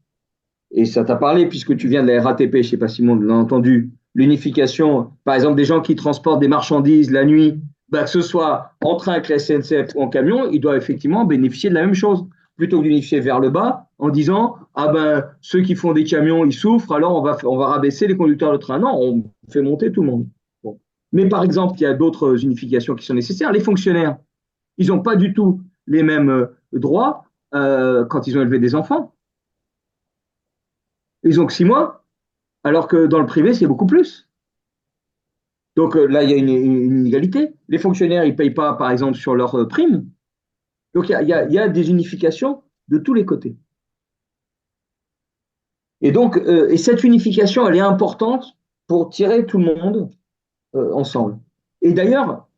et ça t'a parlé puisque tu viens de la RATP, je ne sais pas si monde l'a entendu, l'unification, par exemple, des gens qui transportent des marchandises la nuit, bah, que ce soit en train avec la SNCF ou en camion, ils doivent effectivement bénéficier de la même chose, plutôt que d'unifier vers le bas en disant ah ben ceux qui font des camions ils souffrent, alors on va rabaisser les conducteurs de train. Non, on fait monter tout le monde. Bon. Mais par exemple, il y a d'autres unifications qui sont nécessaires. Les fonctionnaires, ils n'ont pas du tout les mêmes droits quand ils ont élevé des enfants. Ils ont que 6 mois, alors que dans le privé, c'est beaucoup plus. Donc là, il y a une inégalité. Les fonctionnaires, ils ne payent pas, par exemple, sur leurs primes. Donc il y a des unifications de tous les côtés. Et donc, et cette unification, elle est importante pour tirer tout le monde ensemble. Et d'ailleurs,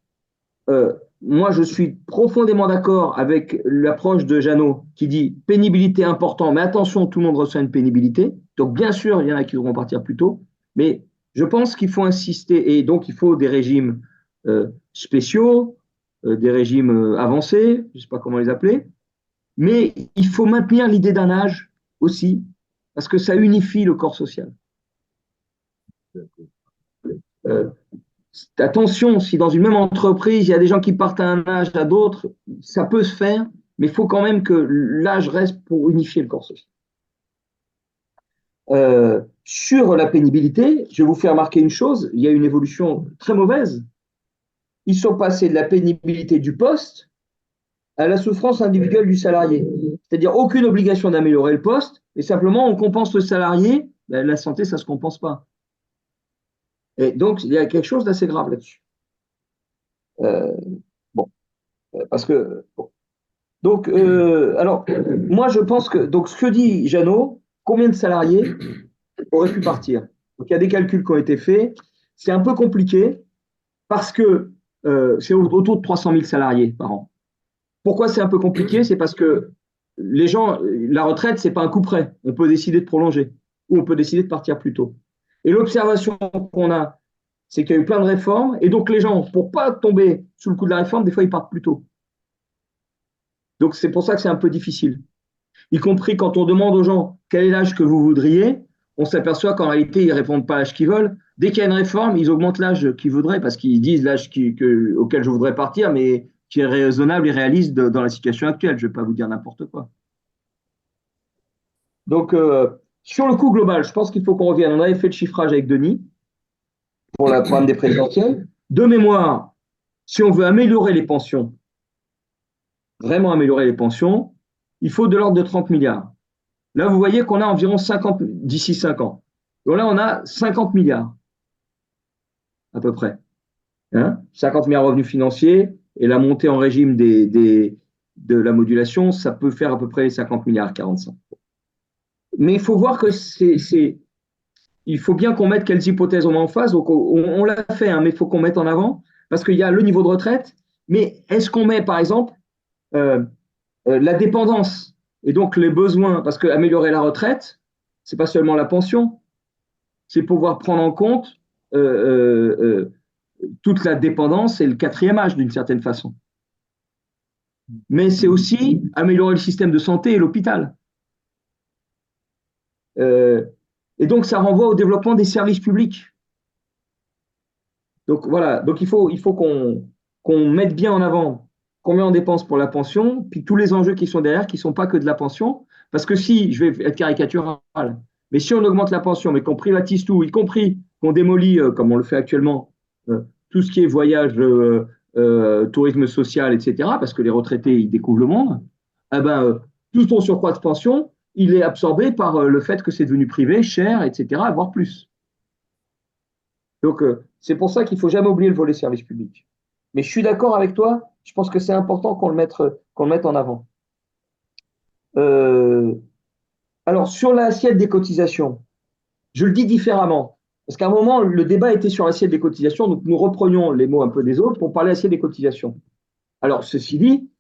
moi, je suis profondément d'accord avec l'approche de Jeannot qui dit pénibilité important, mais attention, tout le monde ressent une pénibilité. Donc, bien sûr, il y en a qui devront partir plus tôt, mais je pense qu'il faut insister, et donc il faut des régimes spéciaux, des régimes avancés, je ne sais pas comment les appeler, mais il faut maintenir l'idée d'un âge aussi, parce que ça unifie le corps social. Attention, si dans une même entreprise, il y a des gens qui partent à un âge, à d'autres, ça peut se faire, mais il faut quand même que l'âge reste pour unifier le corps social. Sur la pénibilité, je vais vous faire remarquer une chose, il y a une évolution très mauvaise. Ils sont passés de la pénibilité du poste à la souffrance individuelle du salarié. C'est-à-dire aucune obligation d'améliorer le poste, et simplement on compense le salarié, ben, la santé, ça ne se compense pas. Et donc, il y a quelque chose d'assez grave là-dessus. Bon, parce que. Bon. Donc, alors, moi, je pense que. Donc, ce que dit Jeannot, combien de salariés auraient pu partir? Donc, il y a des calculs qui ont été faits. C'est un peu compliqué parce que c'est autour de 300 000 salariés par an. Pourquoi c'est un peu compliqué? C'est parce que les gens, la retraite, ce n'est pas un coup près. On peut décider de prolonger ou on peut décider de partir plus tôt. Et l'observation qu'on a, c'est qu'il y a eu plein de réformes, et donc les gens, pour ne pas tomber sous le coup de la réforme, des fois, ils partent plus tôt. Donc c'est pour ça que c'est un peu difficile. Y compris quand on demande aux gens quel est l'âge que vous voudriez, on s'aperçoit qu'en réalité, ils ne répondent pas à l'âge qu'ils veulent. Dès qu'il y a une réforme, ils augmentent l'âge qu'ils voudraient, parce qu'ils disent l'âge auquel je voudrais partir, mais qui est raisonnable et réaliste dans la situation actuelle. Je ne vais pas vous dire n'importe quoi. Donc, sur le coût global, je pense qu'il faut qu'on revienne. On avait fait le chiffrage avec Denis pour le programme des présidentielles. De mémoire, si on veut améliorer les pensions, vraiment améliorer les pensions, il faut de l'ordre de 30 milliards. Là, vous voyez qu'on a environ 50 d'ici 5 ans. Donc là, on a 50 milliards, à peu près. 50 milliards de revenus financiers et la montée en régime de la modulation, ça peut faire à peu près 50 milliards, 45. Mais il faut voir que il faut bien qu'on mette quelles hypothèses on met en face. Donc, on l'a fait, mais il faut qu'on mette en avant, parce qu'il y a le niveau de retraite, mais est-ce qu'on met, par exemple, la dépendance et donc les besoins, parce qu'améliorer la retraite, ce n'est pas seulement la pension, c'est pouvoir prendre en compte toute la dépendance et le quatrième âge, d'une certaine façon. Mais c'est aussi améliorer le système de santé et l'hôpital. Et donc, ça renvoie au développement des services publics. Donc, voilà. Donc, il faut qu'on mette bien en avant combien on dépense pour la pension, puis tous les enjeux qui sont derrière, qui ne sont pas que de la pension. Parce que si, je vais être caricatural, mais si on augmente la pension, mais qu'on privatise tout, y compris qu'on démolit, comme on le fait actuellement, tout ce qui est voyage, tourisme social, etc., parce que les retraités, ils découvrent le monde, eh ben, tout ton surcroît de pension, il est absorbé par le fait que c'est devenu privé, cher, etc., voire plus. Donc, c'est pour ça qu'il ne faut jamais oublier le volet service public. Mais je suis d'accord avec toi, je pense que c'est important qu'on le mette en avant. Euh, alors, sur l'assiette des cotisations, je le dis différemment. Parce qu'à un moment, le débat était sur l'assiette des cotisations, donc nous reprenions les mots un peu des autres pour parler assiette des cotisations. Alors, ceci dit,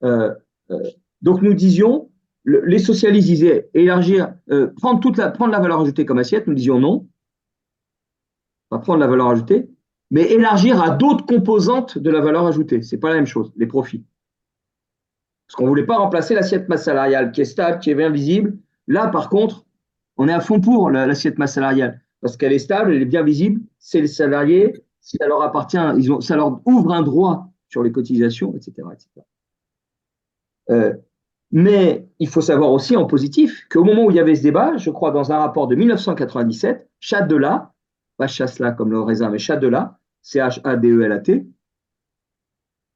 euh, euh, donc nous disions, les socialistes disaient élargir, prendre la valeur ajoutée comme assiette, nous disions non, on va prendre la valeur ajoutée, mais élargir à d'autres composantes de la valeur ajoutée. Ce n'est pas la même chose, les profits. Parce qu'on ne voulait pas remplacer l'assiette masse salariale qui est stable, qui est bien visible. Là, par contre, on est à fond pour l'assiette masse salariale parce qu'elle est stable, elle est bien visible. C'est les salariés, ça leur appartient, ça leur ouvre un droit sur les cotisations, etc. Mais il faut savoir aussi en positif qu'au moment où il y avait ce débat, je crois dans un rapport de 1997, Chadela, pas Chasselas comme le raisin, mais Chadela, C-H-A-D-E-L-A-T,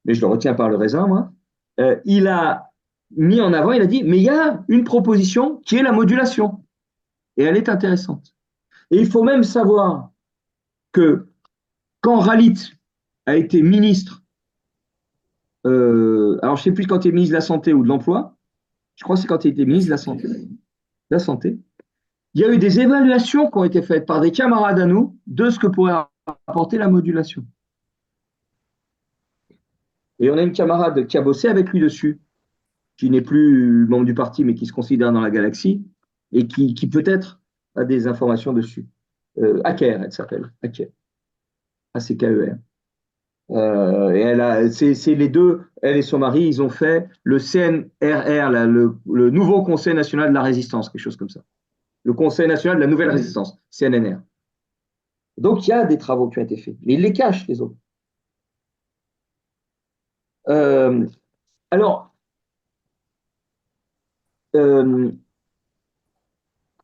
mais je le retiens par le raisin, moi, il a mis en avant, il a dit, mais il y a une proposition qui est la modulation. Et elle est intéressante. Et il faut même savoir que quand Ralit a été ministre, alors je ne sais plus quand il est ministre de la Santé ou de l'Emploi, je crois que c'est quand il était ministre de la Santé, il y a eu des évaluations qui ont été faites par des camarades à nous de ce que pourrait apporter la modulation. Et on a une camarade qui a bossé avec lui dessus, qui n'est plus membre du parti, mais qui se considère dans la galaxie, et qui peut-être a des informations dessus. Aker, elle s'appelle. Aker. A-C-K-E-R. Et c'est les deux, elle et son mari, ils ont fait le CNRR, là, le nouveau Conseil national de la résistance, quelque chose comme ça. Le Conseil national de la nouvelle résistance, CNNR. Donc, il y a des travaux qui ont été faits, mais ils les cachent, les autres. Alors,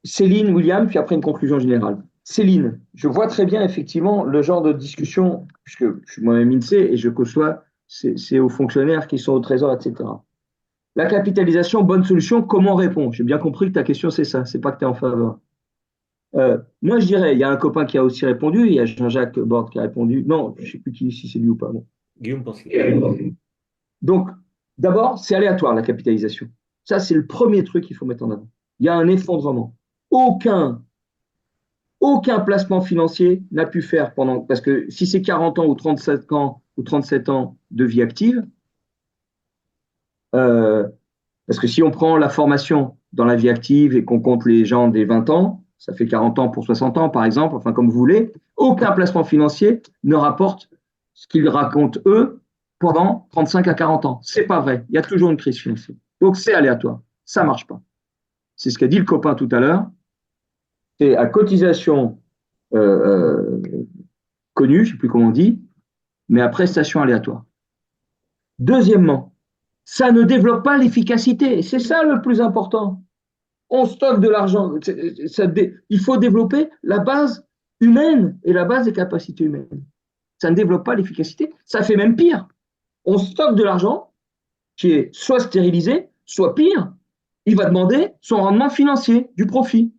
Céline, William, puis après une conclusion générale. Céline, je vois très bien effectivement le genre de discussion, puisque je suis moi-même INSEE et je conçois ces hauts fonctionnaires qui sont au Trésor, etc. La capitalisation, bonne solution, comment répondre? J'ai bien compris que ta question c'est ça, c'est pas que tu es en faveur. Moi je dirais, il y a un copain qui a aussi répondu, il y a Jean-Jacques Borde qui a répondu, non, je ne sais plus si c'est lui ou pas. Bon. Guillaume pense que Donc, d'abord, c'est aléatoire la capitalisation. Ça, c'est le premier truc qu'il faut mettre en avant. Il y a un effondrement. Aucun placement financier n'a pu faire pendant, parce que si c'est 40 ans ou 37 ans ou 37 ans de vie active, parce que si on prend la formation dans la vie active et qu'on compte les gens des 20 ans, ça fait 40 ans pour 60 ans par exemple, enfin comme vous voulez, aucun placement financier ne rapporte ce qu'ils racontent eux pendant 35 à 40 ans. C'est pas vrai, il y a toujours une crise financière. Donc c'est aléatoire, ça marche pas. C'est ce qu'a dit le copain tout à l'heure. C'est à cotisation connue, je ne sais plus comment on dit, mais à prestation aléatoire. Deuxièmement, ça ne développe pas l'efficacité. C'est ça le plus important. On stocke de l'argent. Il faut développer la base humaine et la base des capacités humaines. Ça ne développe pas l'efficacité. Ça fait même pire. On stocke de l'argent qui est soit stérilisé, soit pire, il va demander son rendement financier, du profit,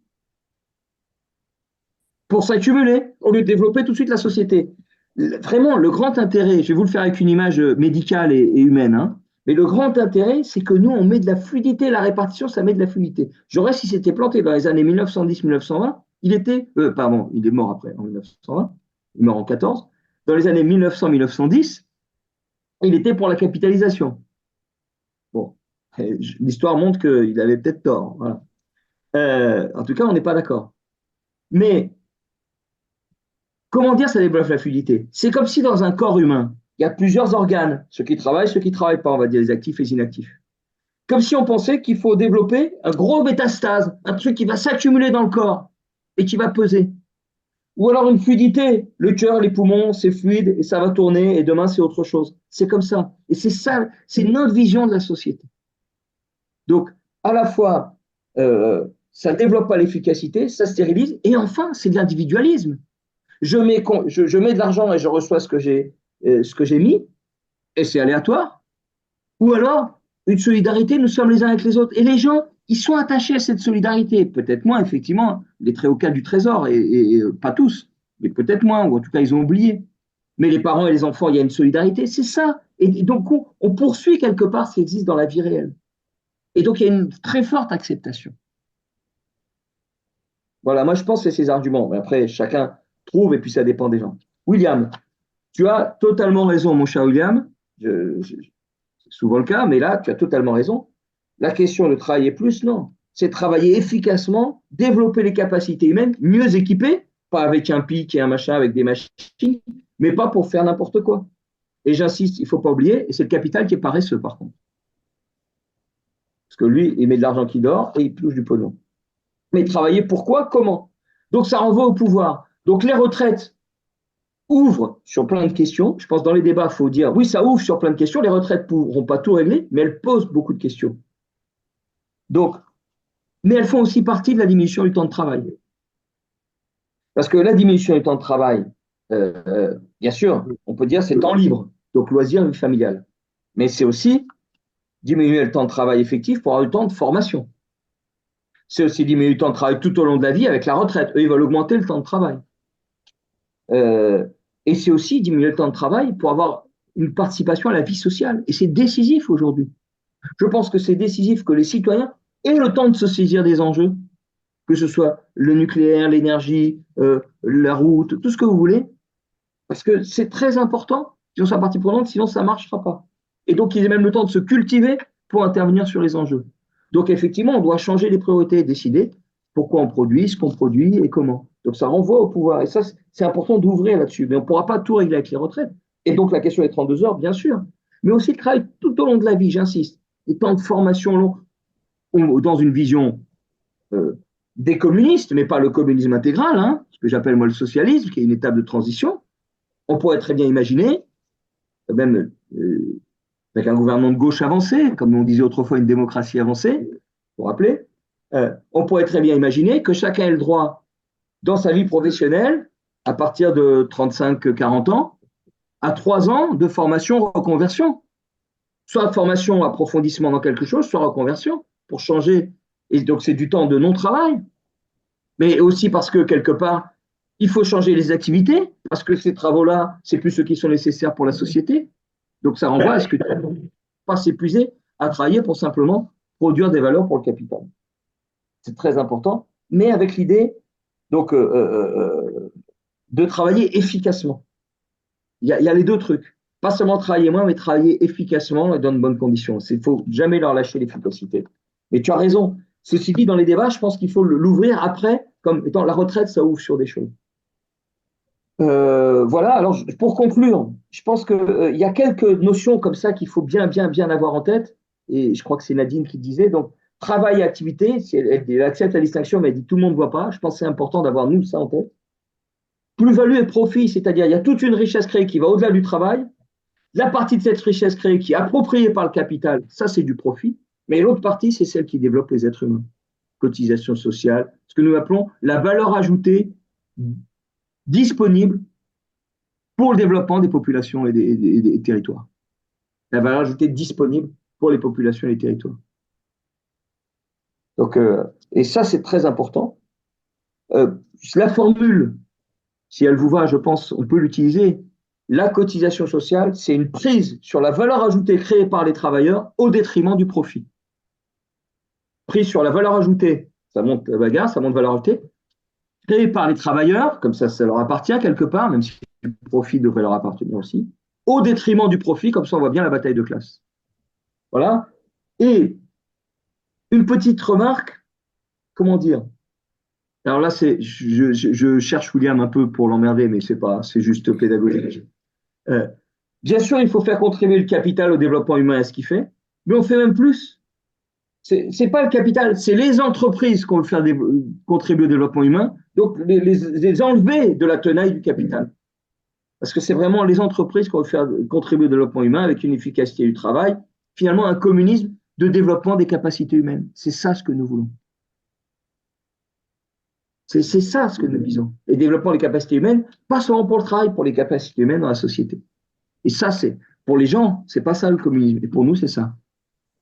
pour s'accumuler, au lieu de développer tout de suite la société. Vraiment, le grand intérêt, je vais vous le faire avec une image médicale et humaine, hein, mais le grand intérêt, c'est que nous, on met de la fluidité, la répartition, ça met de la fluidité. Jaurès, s'il s'était planté dans les années 1910-1920, il est mort après, en 1920, il est mort en 14. Dans les années 1900-1910, il était pour la capitalisation. Bon, l'histoire montre qu'il avait peut-être tort. Voilà. En tout cas, on n'est pas d'accord. Mais comment dire ça développe la fluidité? C'est comme si dans un corps humain, il y a plusieurs organes, ceux qui travaillent, ceux qui ne travaillent pas, on va dire les actifs et les inactifs. Comme si on pensait qu'il faut développer un gros métastase, un truc qui va s'accumuler dans le corps et qui va peser. Ou alors une fluidité, le cœur, les poumons, c'est fluide et ça va tourner et demain c'est autre chose. C'est comme ça. Et c'est ça, c'est notre vision de la société. Donc, à la fois, ça ne développe pas l'efficacité, ça stérilise, et enfin, c'est de l'individualisme. Je mets de l'argent et je reçois ce que j'ai mis, et c'est aléatoire. Ou alors, une solidarité, nous sommes les uns avec les autres. Et les gens, ils sont attachés à cette solidarité. Peut-être moins, effectivement, les très hauts cas du Trésor, et pas tous. mais peut-être moins, ou en tout cas, ils ont oublié. Mais les parents et les enfants, il y a une solidarité, c'est ça. Et donc, on poursuit quelque part ce qui existe dans la vie réelle. Et donc, il y a une très forte acceptation. Voilà, moi, je pense que c'est ces arguments. Mais après, chacun trouve, et puis ça dépend des gens. William, tu as totalement raison, mon cher William. C'est souvent le cas, mais là, tu as totalement raison. La question de travailler plus, non. C'est travailler efficacement, développer les capacités humaines, mieux équipées, pas avec un pic et un machin, avec des machines, mais pas pour faire n'importe quoi. Et j'insiste, il ne faut pas oublier, et c'est le capital qui est paresseux, par contre. Parce que lui, il met de l'argent qui dort et il touche du pognon. Mais travailler pourquoi? Comment? Donc, ça renvoie au pouvoir. Donc, les retraites ouvrent sur plein de questions. Je pense que dans les débats, il faut dire, oui, ça ouvre sur plein de questions. Les retraites ne pourront pas tout régler, mais elles posent beaucoup de questions. Donc, mais elles font aussi partie de la diminution du temps de travail. Parce que la diminution du temps de travail, bien sûr, on peut dire c'est temps libre, donc loisir et familial. Mais c'est aussi diminuer le temps de travail effectif pour avoir le temps de formation. C'est aussi diminuer le temps de travail tout au long de la vie avec la retraite. Eux, ils veulent augmenter le temps de travail. Et c'est aussi diminuer le temps de travail pour avoir une participation à la vie sociale. Et c'est décisif aujourd'hui. Je pense que c'est décisif que les citoyens aient le temps de se saisir des enjeux, que ce soit le nucléaire, l'énergie, la route, tout ce que vous voulez, parce que c'est très important qu'ils soient partie prenante, sinon ça ne marchera pas. Et donc, ils aient même le temps de se cultiver pour intervenir sur les enjeux. Donc, effectivement, on doit changer les priorités et décider pourquoi on produit, ce qu'on produit et comment. Donc, ça renvoie au pouvoir. Et ça, c'est important d'ouvrir là-dessus. Mais on ne pourra pas tout régler avec les retraites. Et donc, la question des 32 heures, bien sûr. Mais aussi le travail tout au long de la vie, j'insiste. Les temps de formation longs, dans une vision des communistes, mais pas le communisme intégral, hein, ce que j'appelle moi le socialisme, qui est une étape de transition. On pourrait très bien imaginer, même avec un gouvernement de gauche avancé, comme on disait autrefois une démocratie avancée, vous vous rappelez, on pourrait très bien imaginer que chacun ait le droit, dans sa vie professionnelle, à partir de 35-40 ans, à 3 ans de formation reconversion. Soit formation approfondissement dans quelque chose, soit reconversion, pour changer. Et donc, c'est du temps de non-travail. Mais aussi parce que, quelque part, il faut changer les activités, parce que ces travaux-là, c'est plus ceux qui sont nécessaires pour la société. Donc, ça renvoie à ce que tu ne peux pas s'épuiser à travailler pour simplement produire des valeurs pour le capital. C'est très important, mais avec l'idée donc de travailler efficacement. Il y a les deux trucs. Pas seulement travailler moins, mais travailler efficacement et dans de bonnes conditions. Il ne faut jamais leur lâcher l'efficacité. Mais tu as raison. Ceci dit, dans les débats, je pense qu'il faut l'ouvrir après, comme étant la retraite, ça ouvre sur des choses. Voilà, alors pour conclure, je pense qu'il y a quelques notions comme ça qu'il faut bien avoir en tête, et je crois que c'est Nadine qui disait, donc travail et activité, si elle accepte la distinction, mais elle dit tout le monde ne voit pas, je pense que c'est important d'avoir nous ça en tête. Plus-value et profit, c'est-à-dire il y a toute une richesse créée qui va au-delà du travail, la partie de cette richesse créée qui est appropriée par le capital, ça c'est du profit, mais l'autre partie c'est celle qui développe les êtres humains, cotisation sociale, ce que nous appelons la valeur ajoutée disponible pour le développement des populations et des territoires. La valeur ajoutée disponible pour les populations et les territoires. Donc, et ça, c'est très important. La formule, si elle vous va, je pense, on peut l'utiliser. La cotisation sociale, c'est une prise sur la valeur ajoutée créée par les travailleurs au détriment du profit. Prise sur la valeur ajoutée, ça monte la bagarre, ça monte valeur ajoutée, créée par les travailleurs, comme ça leur appartient quelque part, même si le profit devrait leur appartenir aussi, au détriment du profit, comme ça on voit bien la bataille de classe. Voilà. Et une petite remarque, comment dire? Alors là, je cherche William un peu pour l'emmerder, mais c'est juste pédagogique. Bien sûr, il faut faire contribuer le capital au développement humain et à ce qu'il fait, mais on fait même plus. C'est pas le capital, c'est les entreprises qu'on veut faire contribuer au développement humain, donc les enlever de la tenaille du capital. Parce que c'est vraiment les entreprises qui vont faire contribuer au développement humain avec une efficacité du travail, finalement un communisme de développement des capacités humaines. C'est ça ce que nous voulons. C'est ça ce que nous visons. Et développement des capacités humaines, pas seulement pour le travail, pour les capacités humaines dans la société. Et ça, c'est pour les gens, c'est pas ça le communisme. Et pour nous, c'est ça.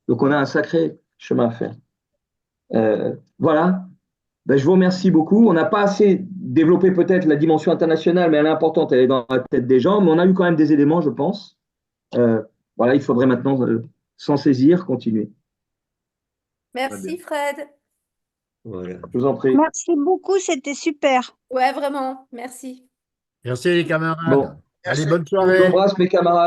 Donc on a un sacré chemin à faire. Voilà. Ben, je vous remercie beaucoup. On n'a pas assez développé peut-être la dimension internationale, mais elle est importante, elle est dans la tête des gens. Mais on a eu quand même des éléments, je pense. Euh, voilà, il faudrait maintenant s'en saisir, continuer. Merci Fred. Voilà. Je vous en prie. Merci beaucoup, c'était super. Ouais, vraiment, merci. Merci les camarades. Bon, Allez, Merci. bonne soirée. j'embrasse mes camarades.